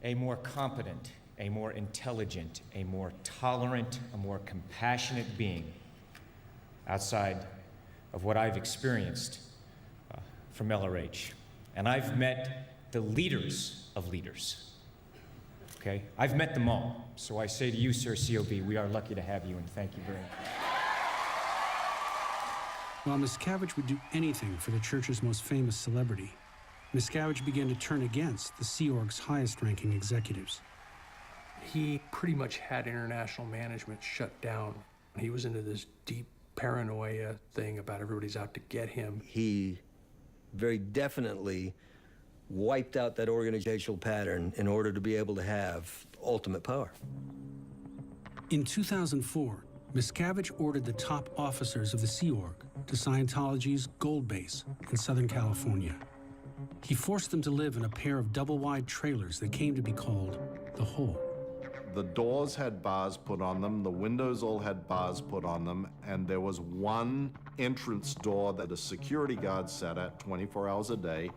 a more competent, a more intelligent, a more tolerant, a more compassionate being outside of what I've experienced from LRH. And I've met the leaders of leaders, okay? I've met them all. So I say to you, Sir COB, we are lucky to have you, and thank you very much. While Miscavige would do anything for the church's most famous celebrity, Miscavige began to turn against the Sea Org's highest-ranking executives. He pretty much had international management shut down. He was into this deep paranoia thing about everybody's out to get him. He very definitely wiped out that organizational pattern in order to be able to have ultimate power. In 2004, Miscavige ordered the top officers of the Sea Org to Scientology's Gold Base in Southern California. He forced them to live in a pair of double-wide trailers that came to be called the Hole. The doors had bars put on them, the windows all had bars put on them, and there was one entrance door that a security guard sat at 24 hours a day.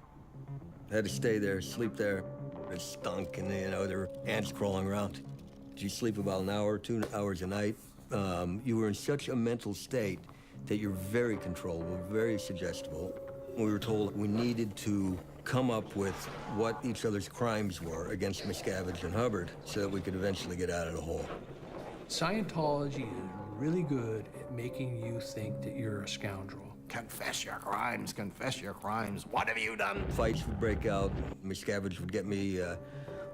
Had to stay there, sleep there. It stunk, and there were ants crawling around. Did you sleep about an hour, 2 hours a night? You were in such a mental state that you're very controllable, very suggestible. We were told we needed to come up with what each other's crimes were against Miscavige and Hubbard so that we could eventually get out of the hole. Scientology is really good at making you think that you're a scoundrel. Confess your crimes, confess your crimes. What have you done? Fights would break out. Miscavige would get me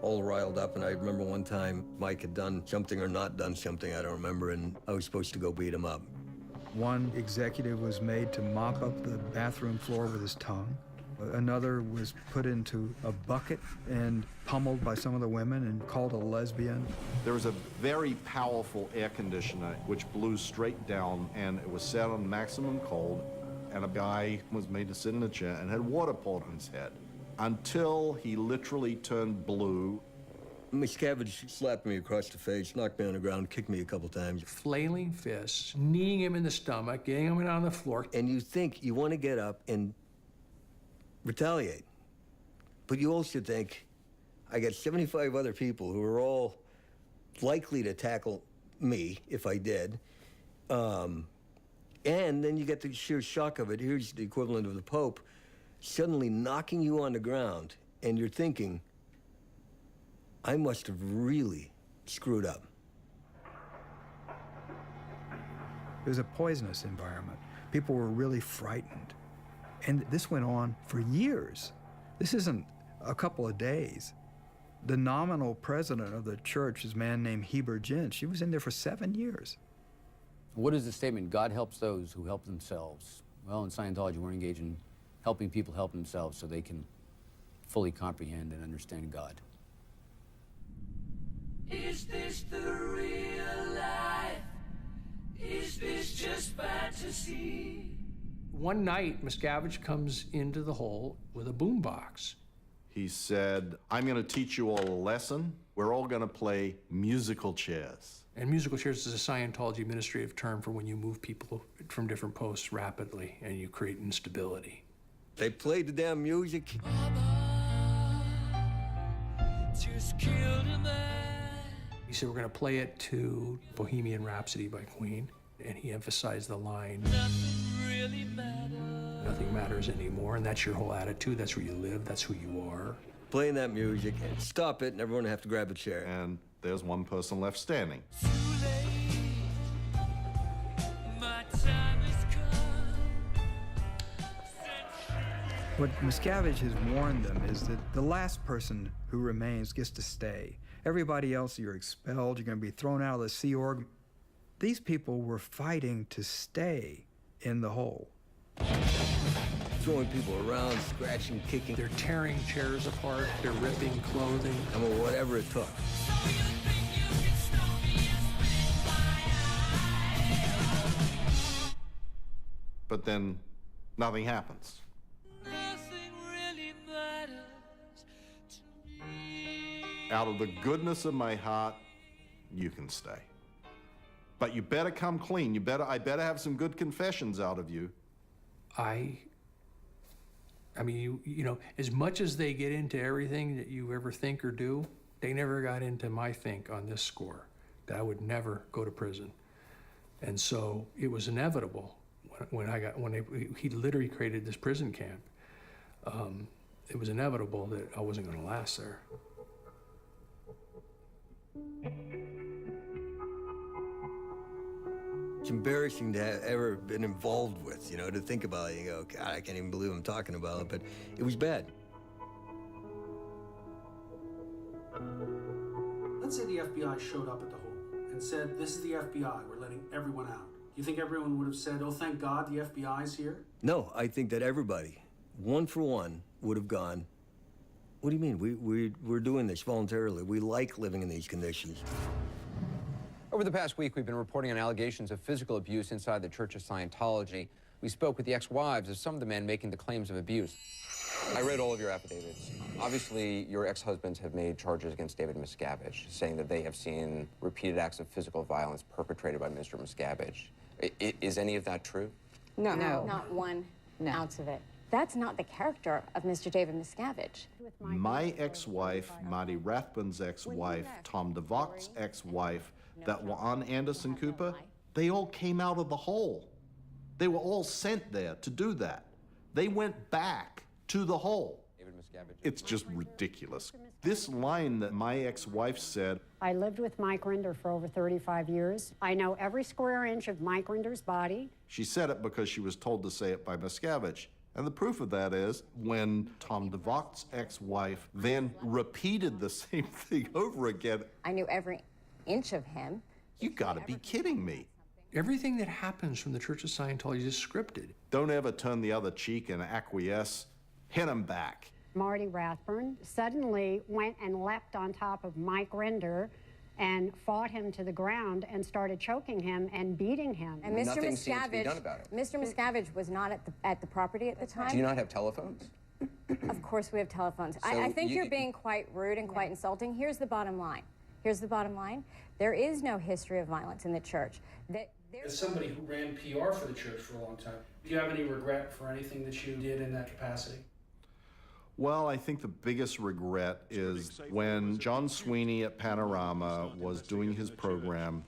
all riled up, and I remember one time Mike had done something or not done something, I don't remember, and I was supposed to go beat him up. One executive was made to mop up the bathroom floor with his tongue. Another was put into a bucket and pummeled by some of the women and called a lesbian. There was a very powerful air conditioner which blew straight down, and it was set on maximum cold, and a guy was made to sit in a chair and had water poured on his head until he literally turned blue. Miscavige slapped me across the face, knocked me on the ground, kicked me a couple times. Flailing fists, kneeing him in the stomach, getting him on the floor. And you think you want to get up and retaliate. But you also think, I got 75 other people who are all likely to tackle me if I did. And then you get the sheer shock of it. Here's the equivalent of the Pope suddenly knocking you on the ground, and you're thinking, I must have really screwed up. It was a poisonous environment. People were really frightened. And this went on for years. This isn't a couple of days. The nominal president of the church is a man named Heber Jentz. She was in there for 7 years. What is the statement? God helps those who help themselves. Well, in Scientology, we're engaged in helping people help themselves so they can fully comprehend and understand God. Is this the real life? Is this just fantasy? One night, Miscavige comes into the hole with a boombox. He said, I'm going to teach you all a lesson. We're all going to play musical chairs. And musical chairs is a Scientology administrative term for when you move people from different posts rapidly and you create instability. They played the damn music. Just killed a man. He said, we're going to play it to Bohemian Rhapsody by Queen. And he emphasized the line, Nothing really matters. nothing matters anymore. And that's your whole attitude. That's where you live. That's who you are. Playing that music, and stop it, and everyone would have to grab a chair. And there's one person left standing. Too late. My time has come. What Miscavige has warned them is that the last person who remains gets to stay. Everybody else, you're expelled, you're going to be thrown out of the Sea Org. These people were fighting to stay in the hole. Throwing people around, scratching, kicking. They're tearing chairs apart, they're ripping clothing. I mean, whatever it took. But then nothing happens. Out of the goodness of my heart, you can stay. But you better come clean. I better have some good confessions out of you. I mean, you know, as much as they get into everything that you ever think or do, they never got into my think on this score, that I would never go to prison. And so it was inevitable he literally created this prison camp. It was inevitable that I wasn't going to last there. It's embarrassing to have ever been involved with, you know, to think about it. You go, God, I can't even believe I'm talking about it, but it was bad. Let's say the FBI showed up at the hole and said, this is the FBI, we're letting everyone out. Do you think everyone would have said, oh, thank God the FBI's here? No, I think that everybody, one for one, would have gone, what do you mean? We're doing this voluntarily. We like living in these conditions. Over the past week, we've been reporting on allegations of physical abuse inside the Church of Scientology. We spoke with the ex-wives of some of the men making the claims of abuse. I read all of your affidavits. Obviously, your ex-husbands have made charges against David Miscavige, saying that they have seen repeated acts of physical violence perpetrated by Mr. Miscavige. Is any of that true? No. Not one ounce of it. That's not the character of Mr. David Miscavige. My ex-wife, Marty Rathbun's ex-wife, Tom DeVocht's ex-wife, that were on Anderson Cooper, they all came out of the hole. They were all sent there to do that. They went back to the hole. It's just ridiculous. This line that my ex-wife said, I lived with Mike Rinder for over 35 years. I know every square inch of Mike Rinder's body. She said it because she was told to say it by Miscavige. And the proof of that is when Tom DeVocht's ex-wife then repeated the same thing over again. I knew every inch of him. You gotta be kidding me. Everything that happens from the Church of Scientology is scripted. Don't ever turn the other cheek and acquiesce. Hit him back. Marty Rathbun suddenly went and leapt on top of Mike Rinder and fought him to the ground and started choking him and beating him. And Mr. Nothing seems to be done about it. Mr. Miscavige was not at the property at the time. Do you not have telephones? Of course we have telephones. So I think you're being quite rude and quite insulting. Here's the bottom line. Here's the bottom line. There is no history of violence in the church. As somebody who ran PR for the church for a long time, do you have any regret for anything that you did in that capacity? Well, I think the biggest regret is when John Sweeney at Panorama was doing his program,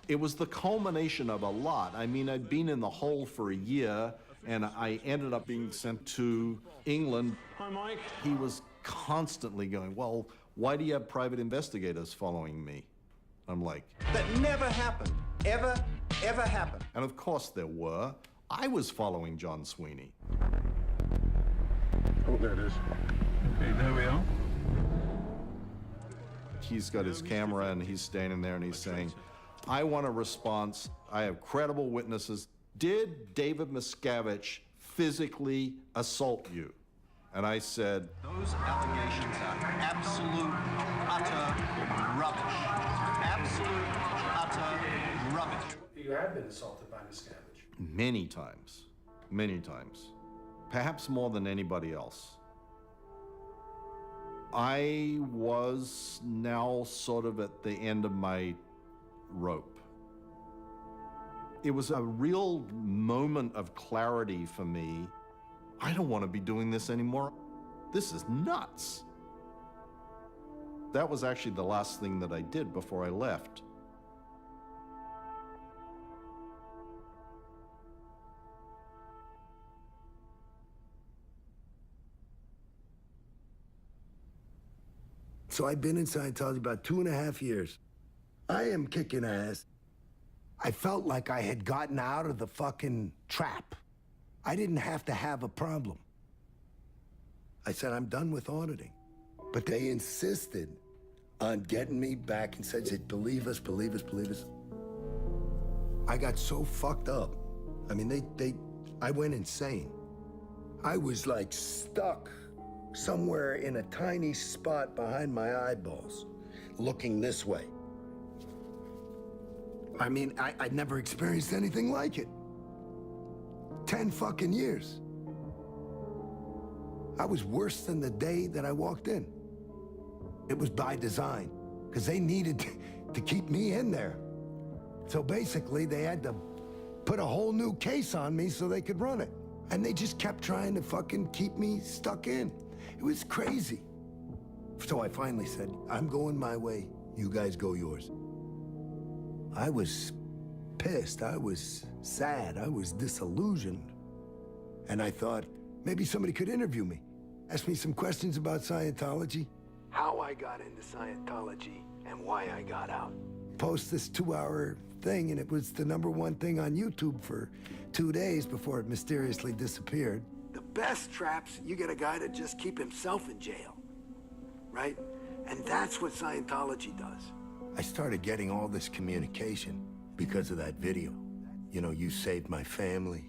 it was the culmination of a lot. I mean, I'd been in the hole for a year, and I ended up being sent to England. Hi, Mike. He was constantly going, well, why do you have private investigators following me? I'm like, that never happened. Ever happened. And of course there were. I was following John Sweeney. Oh, there it is. Okay, there we are. He's got his camera and he's standing there and he's saying, I want a response. I have credible witnesses. Did David Miscavige physically assault you? And I said, those allegations are absolute, utter rubbish. Absolute, utter rubbish. You have been assaulted by Miscavige. many times. Perhaps more than anybody else. I was now sort of at the end of my rope. It was a real moment of clarity for me. I don't want to be doing this anymore. This is nuts. That was actually the last thing that I did before I left. So I've been in Scientology about 2.5 years. I am kicking ass. I felt like I had gotten out of the fucking trap. I didn't have to have a problem. I said, I'm done with auditing. But they insisted on getting me back and said, believe us, believe us, believe us. I got so fucked up. I mean, I went insane. I was like stuck somewhere in a tiny spot behind my eyeballs, looking this way. I mean, I'd never experienced anything like it. 10 fucking years. I was worse than the day that I walked in. It was by design, because they needed to keep me in there. So basically, they had to put a whole new case on me so they could run it. And they just kept trying to fucking keep me stuck in. It was crazy. So I finally said, I'm going my way, you guys go yours. I was pissed, I was sad, I was disillusioned. And I thought, maybe somebody could interview me. Ask me some questions about Scientology, how I got into Scientology, and why I got out. Post this 2-hour thing, and it was the #1 thing on YouTube for 2 days before it mysteriously disappeared. The best traps, you get a guy to just keep himself in jail, right? And that's what Scientology does. I started getting all this communication because of that video. You know, you saved my family.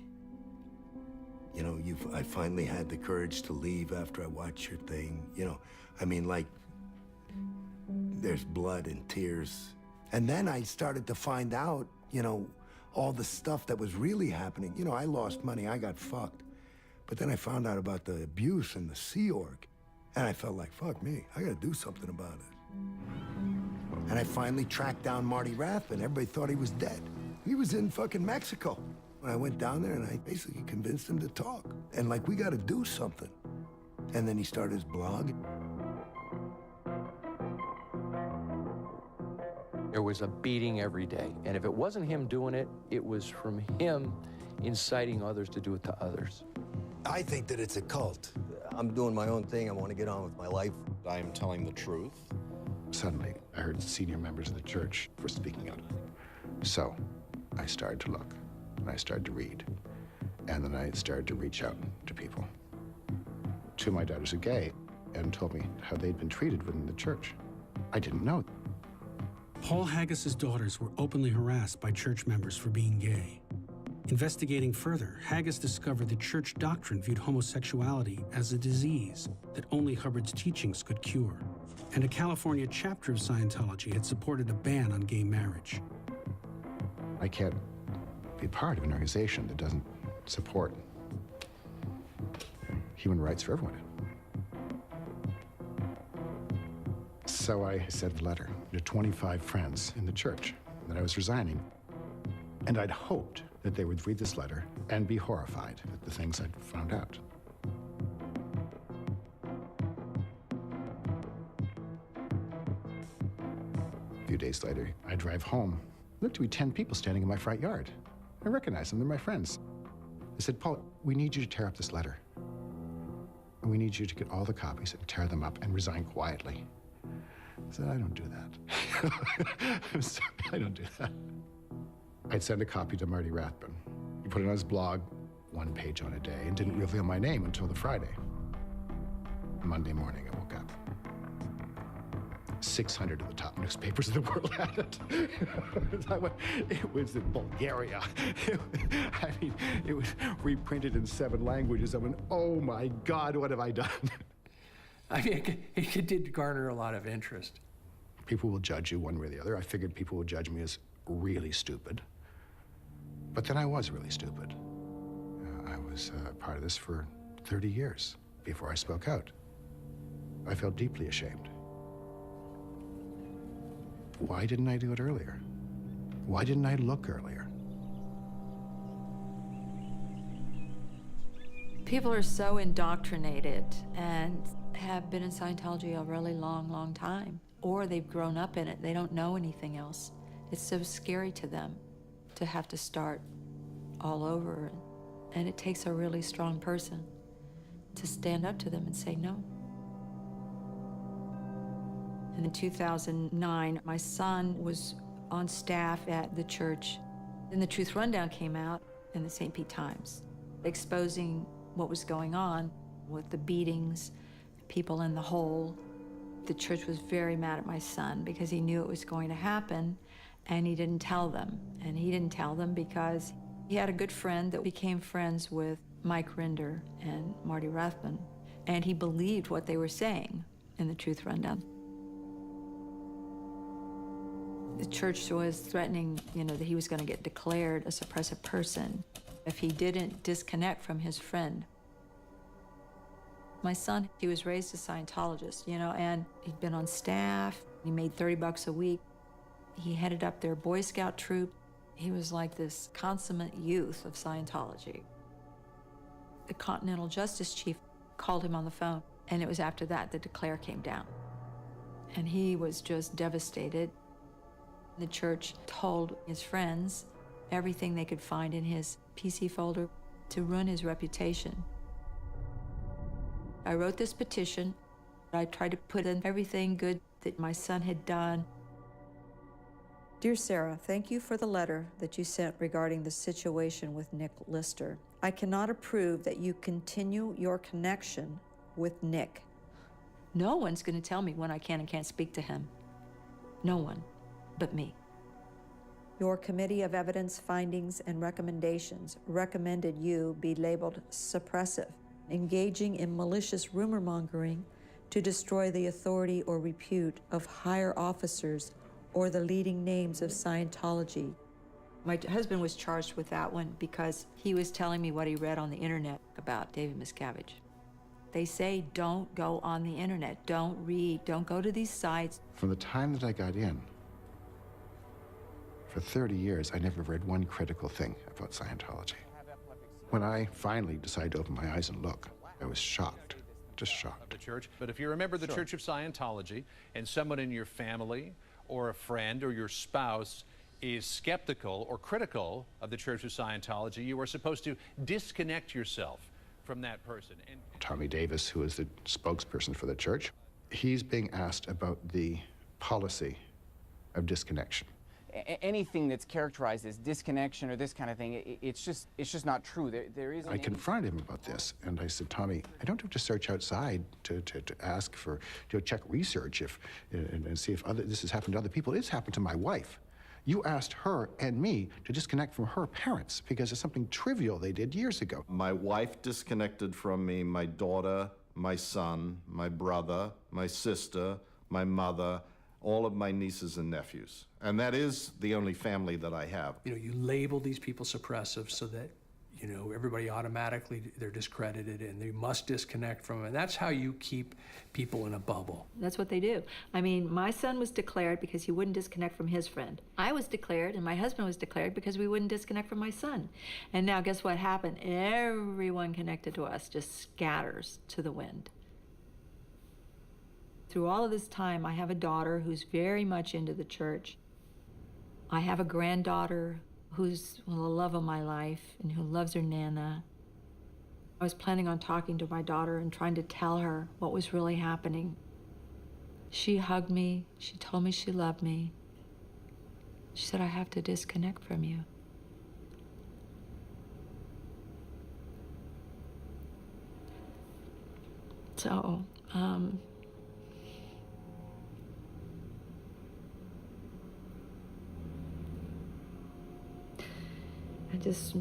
You know, I finally had the courage to leave after I watched your thing. You know, I mean, like, there's blood and tears. And then I started to find out, you know, all the stuff that was really happening. You know, I lost money, I got fucked. But then I found out about the abuse in the Sea Org. And I felt like, fuck me, I gotta do something about it. And I finally tracked down Marty Rathbun. Everybody thought he was dead. He was in fucking Mexico. I went down there and I basically convinced him to talk. And like, we gotta do something. And then he started his blog. There was a beating every day. And if it wasn't him doing it, it was from him inciting others to do it to others. I think that it's a cult. I'm doing my own thing. I want to get on with my life. I'm telling the truth. Suddenly, I heard senior members of the church were speaking out. So I started to look, and I started to read, and then I started to reach out to people. Two of my daughters are gay and told me how they'd been treated within the church. I didn't know. Paul Haggis's daughters were openly harassed by church members for being gay. Investigating further, Haggis discovered the church doctrine viewed homosexuality as a disease that only Hubbard's teachings could cure. And a California chapter of Scientology had supported a ban on gay marriage. I can't be part of an organization that doesn't support human rights for everyone. So I sent a letter to 25 friends in the church that I was resigning. And I'd hoped that they would read this letter and be horrified at the things I'd found out. A few days later, I drive home. Looked to be 10 people standing in my front yard. I recognized them, they're my friends. They said, Paul, we need you to tear up this letter. And we need you to get all the copies and tear them up and resign quietly. I said, I don't do that. I'm sorry, I don't do that. I'd send a copy to Marty Rathbun. He put it on his blog, 1 page on a day, and didn't reveal my name until the Friday. Monday morning, I woke up. 600 of the top newspapers in the world had it. It was in Bulgaria. I mean, it was reprinted in 7 languages. I went, oh my God, what have I done? I mean, it did garner a lot of interest. People will judge you one way or the other. I figured people would judge me as really stupid. But then I was really stupid. I was part of this for 30 years before I spoke out. I felt deeply ashamed. Why didn't I do it earlier? Why didn't I look earlier? People are so indoctrinated and have been in Scientology a really long, long time. Or they've grown up in it. They don't know anything else. It's so scary to them to have to start all over. And it takes a really strong person to stand up to them and say no. And in 2009, my son was on staff at the church. And the Truth Rundown came out in the St. Pete Times, exposing what was going on with the beatings people in the hole. The church was very mad at my son because he knew it was going to happen, and he didn't tell them. And he didn't tell them because he had a good friend that became friends with Mike Rinder and Marty Rathman, and he believed what they were saying in the Truth Rundown. The church was threatening, that he was going to get declared a suppressive person if he didn't disconnect from his friend. My son, he was raised a Scientologist, and he'd been on staff. He made $30 a week. He headed up their Boy Scout troop. He was like this consummate youth of Scientology. The Continental Justice Chief called him on the phone, and it was after that that Declare came down. And he was just devastated. The church told his friends everything they could find in his PC folder to ruin his reputation. I wrote this petition. I tried to put in everything good that my son had done. Dear Sarah, thank you for the letter that you sent regarding the situation with Nick Lister. I cannot approve that you continue your connection with Nick. No one's going to tell me when I can and can't speak to him. No one but me. Your Committee of Evidence Findings and Recommendations recommended you be labeled suppressive, engaging in malicious rumor mongering to destroy the authority or repute of higher officers or the leading names of Scientology. My husband was charged with that one because he was telling me what he read on the internet about David Miscavige. They say don't go on the internet, don't read, don't go to these sites. From the time that I got in, for 30 years, I never read one critical thing about Scientology. When I finally decided to open my eyes and look, I was shocked, just shocked. The church. But if you're a member of the Church of Scientology and someone in your family or a friend or your spouse is skeptical or critical of the Church of Scientology, you are supposed to disconnect yourself from that person. And Tommy Davis, who is the spokesperson for the church, he's being asked about the policy of disconnection. Anything that's characterized as disconnection or this kind of thing, it's just not true. There is. I confronted him about this, and I said, Tommy, I don't have to search outside to ask for, check research and see if this has happened to other people. It's happened to my wife. You asked her and me to disconnect from her parents because of something trivial they did years ago. My wife disconnected from me, my daughter, my son, my brother, my sister, my mother, all of my nieces and nephews. And that is the only family that I have. You label these people suppressive so that, everybody automatically, they're discredited and they must disconnect from it. And that's how you keep people in a bubble. That's what they do. I mean, my son was declared because he wouldn't disconnect from his friend. I was declared and my husband was declared because we wouldn't disconnect from my son. And now guess what happened? Everyone connected to us just scatters to the wind. Through all of this time, I have a daughter who's very much into the church. I have a granddaughter who's the love of my life and who loves her Nana. I was planning on talking to my daughter and trying to tell her what was really happening. She hugged me. She told me she loved me. She said, I have to disconnect from you. So, I just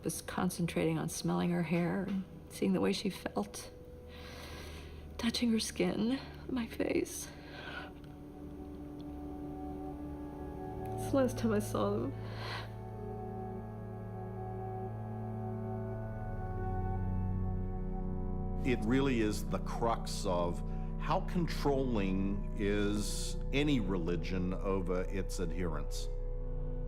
was concentrating on smelling her hair and seeing the way she felt, touching her skin, my face. It's the last time I saw them. It really is the crux of how controlling is any religion over its adherents.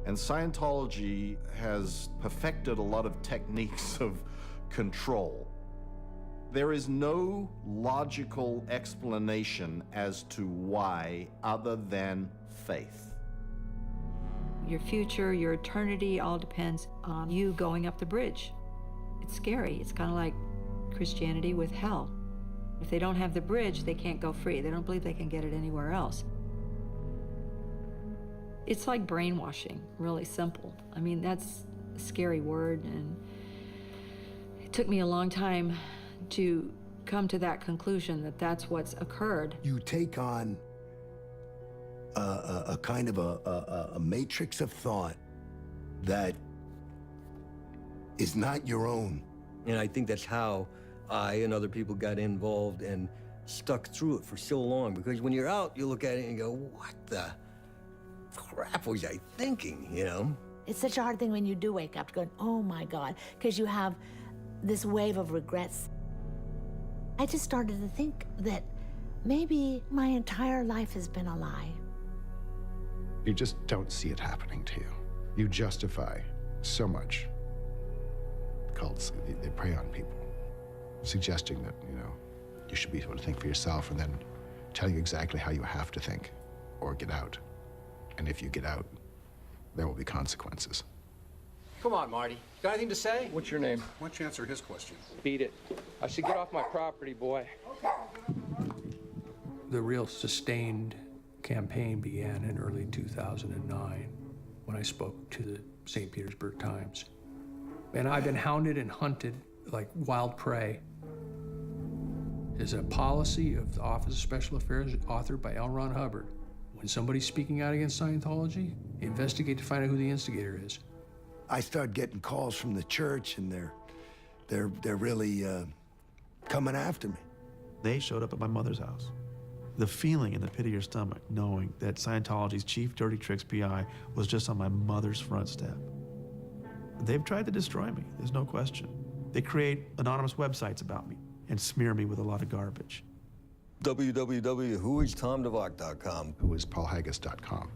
And Scientology has perfected a lot of techniques of control. There is no logical explanation as to why other than faith. Your future, your eternity, all depends on you going up the bridge. It's scary. It's kind of like Christianity with hell. If they don't have the bridge, they can't go free. They don't believe they can get it anywhere else. It's like brainwashing, really simple. I mean, that's a scary word, and it took me a long time to come to that conclusion that that's what's occurred. You take on a kind of a matrix of thought that is not your own. And I think that's how I and other people got involved and stuck through it for so long, because when you're out, you look at it and you go, what the crap was I thinking, you know? It's such a hard thing when you do wake up going, oh my God, because you have this wave of regrets. I just started to think that maybe my entire life has been a lie. You just don't see it happening to you. You justify so much. Cults, they prey on people, suggesting that, you know, you should be able to think for yourself and then tell you exactly how you have to think or get out. And if you get out, there will be consequences. Come on, Marty. Got anything to say? What's your name? Why don't you answer his question? Beat it. I should get off my property, boy. The real sustained campaign began in early 2009 when I spoke to the St. Petersburg Times. And I've been hounded and hunted like wild prey. There's a policy of the Office of Special Affairs authored by L. Ron Hubbard. When somebody's speaking out against Scientology, investigate to find out who the instigator is. I start getting calls from the church, and they're really coming after me. They showed up at my mother's house. The feeling in the pit of your stomach knowing that Scientology's chief dirty tricks PI was just on my mother's front step. They've tried to destroy me, there's no question. They create anonymous websites about me and smear me with a lot of garbage. www.whoistomdevock.com. Whoispaulhaggis.com.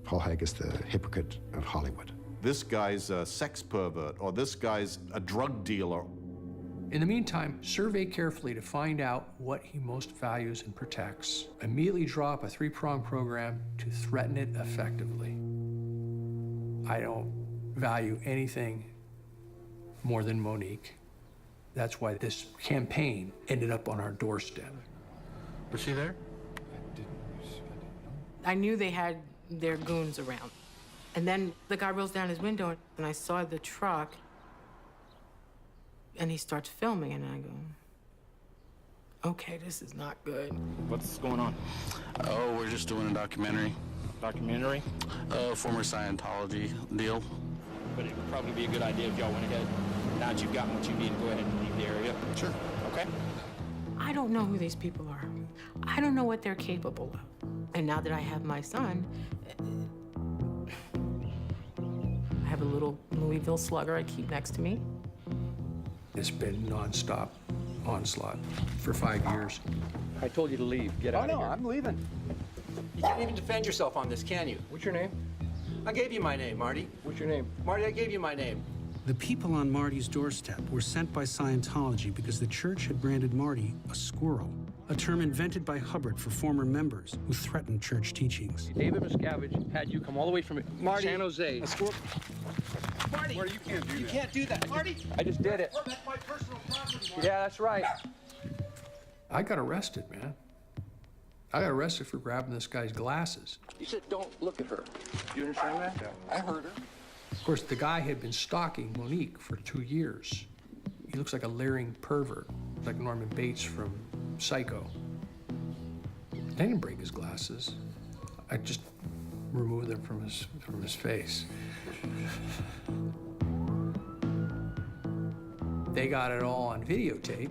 Paul Haggis, the hypocrite of Hollywood. This guy's a sex pervert, or this guy's a drug dealer. In the meantime, survey carefully to find out what he most values and protects. Immediately draw up a three-pronged program to threaten it effectively. I don't value anything more than Monique. That's why this campaign ended up on our doorstep. Was she there? I knew they had their goons around. And then the guy rolls down his window, and I saw the truck, and he starts filming, and I go, okay, this is not good. What's going on? Oh, we're just doing a documentary. Documentary? Former Scientology deal. But it would probably be a good idea if y'all went ahead, now that you've gotten what you need, go ahead and leave the area. Sure. Okay? I don't know who these people are. I don't know what they're capable of. And now that I have my son, I have a little Louisville slugger I keep next to me. It's been nonstop onslaught for 5 years. I told you to leave. Get out of here. I'm leaving. You can't even defend yourself on this, can you? What's your name? I gave you my name, Marty. What's your name? Marty, I gave you my name. The people on Marty's doorstep were sent by Scientology because the church had branded Marty a squirrel, a term invented by Hubbard for former members who threatened church teachings. David Miscavige had you come all the way from San Jose. Marty, Marty, you can't do that. You can't do that. Marty! I just did it. That's my personal property. Yeah, that's right. I got arrested, man. I got arrested for grabbing this guy's glasses. You said don't look at her. You understand that? Yeah. I heard her. Of course, the guy had been stalking Monique for 2 years. He looks like a leering pervert, like Norman Bates from Psycho. I didn't break his glasses. I just removed them from his face. They got it all on videotape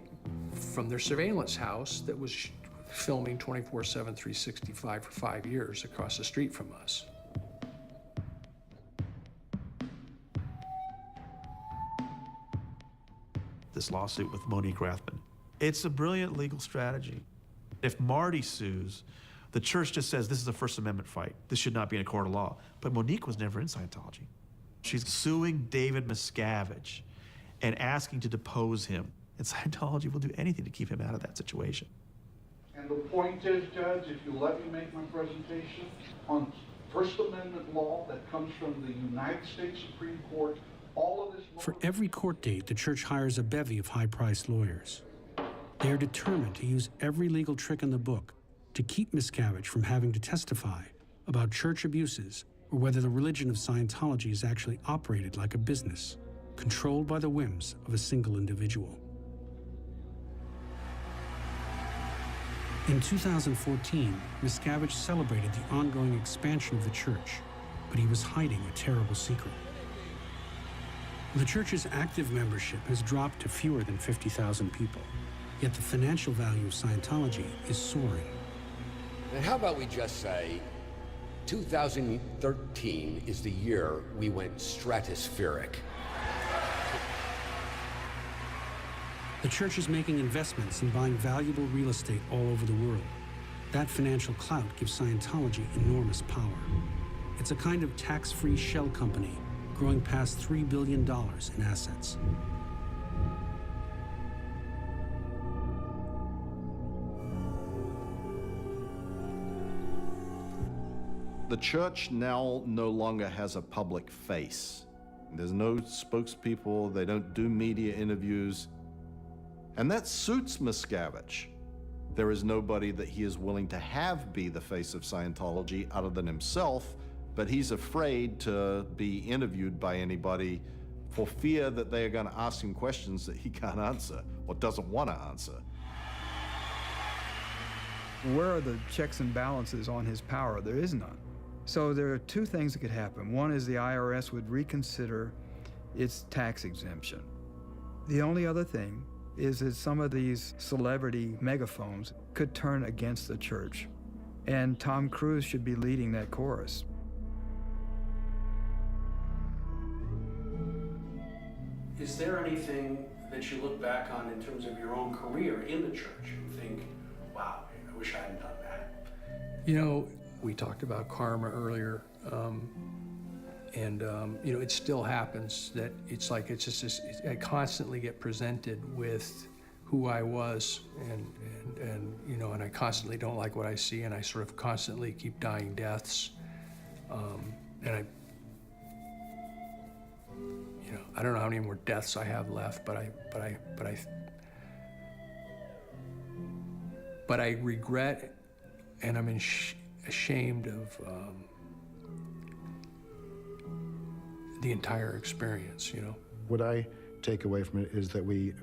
from their surveillance house that was filming 24/7, 365 for 5 years across the street from us. This lawsuit with Monique Rathman. It's a brilliant legal strategy. If Marty sues, the church just says this is a First Amendment fight. This should not be in a court of law. But Monique was never in Scientology. She's suing David Miscavige and asking to depose him. And Scientology will do anything to keep him out of that situation. And the point is, Judge, if you let me make my presentation on First Amendment law that comes from the United States Supreme Court, all of this... For every court date, the church hires a bevy of high-priced lawyers. They are determined to use every legal trick in the book to keep Miscavige from having to testify about church abuses or whether the religion of Scientology is actually operated like a business, controlled by the whims of a single individual. In 2014, Miscavige celebrated the ongoing expansion of the church, but he was hiding a terrible secret. The church's active membership has dropped to fewer than 50,000 people, yet the financial value of Scientology is soaring. And how about we just say 2013 is the year we went stratospheric. The church is making investments and buying valuable real estate all over the world. That financial clout gives Scientology enormous power. It's a kind of tax-free shell company growing past $3 billion in assets. The church now no longer has a public face. There's no spokespeople, they don't do media interviews. And that suits Miscavige. There is nobody that he is willing to have be the face of Scientology other than himself, but he's afraid to be interviewed by anybody for fear that they are going to ask him questions that he can't answer or doesn't want to answer. Where are the checks and balances on his power? There is none. So there are two things that could happen. One is the IRS would reconsider its tax exemption. The only other thing is that some of these celebrity megaphones could turn against the church. And Tom Cruise should be leading that chorus. Is there anything that you look back on in terms of your own career in the church and think, wow, I wish I hadn't done that? You know, we talked about karma earlier, you know, it still happens that it's like, it's just this, I constantly get presented with who I was and you know, and I constantly don't like what I see, and I sort of constantly keep dying deaths. You know, I don't know how many more deaths I have left, but I regret, and I'm ashamed of the entire experience, you know. What I take away from it is that we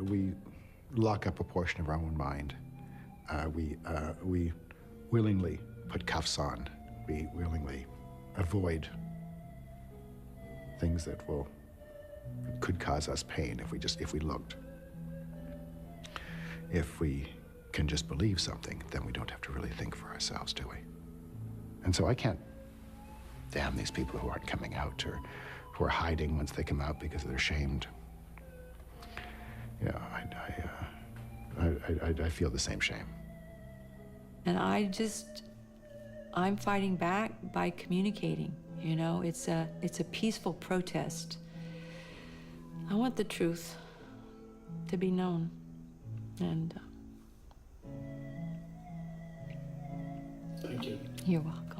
lock up a portion of our own mind. We willingly put cuffs on. We willingly avoid things that could cause us pain if we looked. If we can just believe something, then we don't have to really think for ourselves, do we? And so I can't damn these people who aren't coming out or who are hiding once they come out because they're ashamed. Yeah, I feel the same shame. And I'm fighting back by communicating, you know? It's a peaceful protest. I want the truth to be known, and thank you. You're welcome.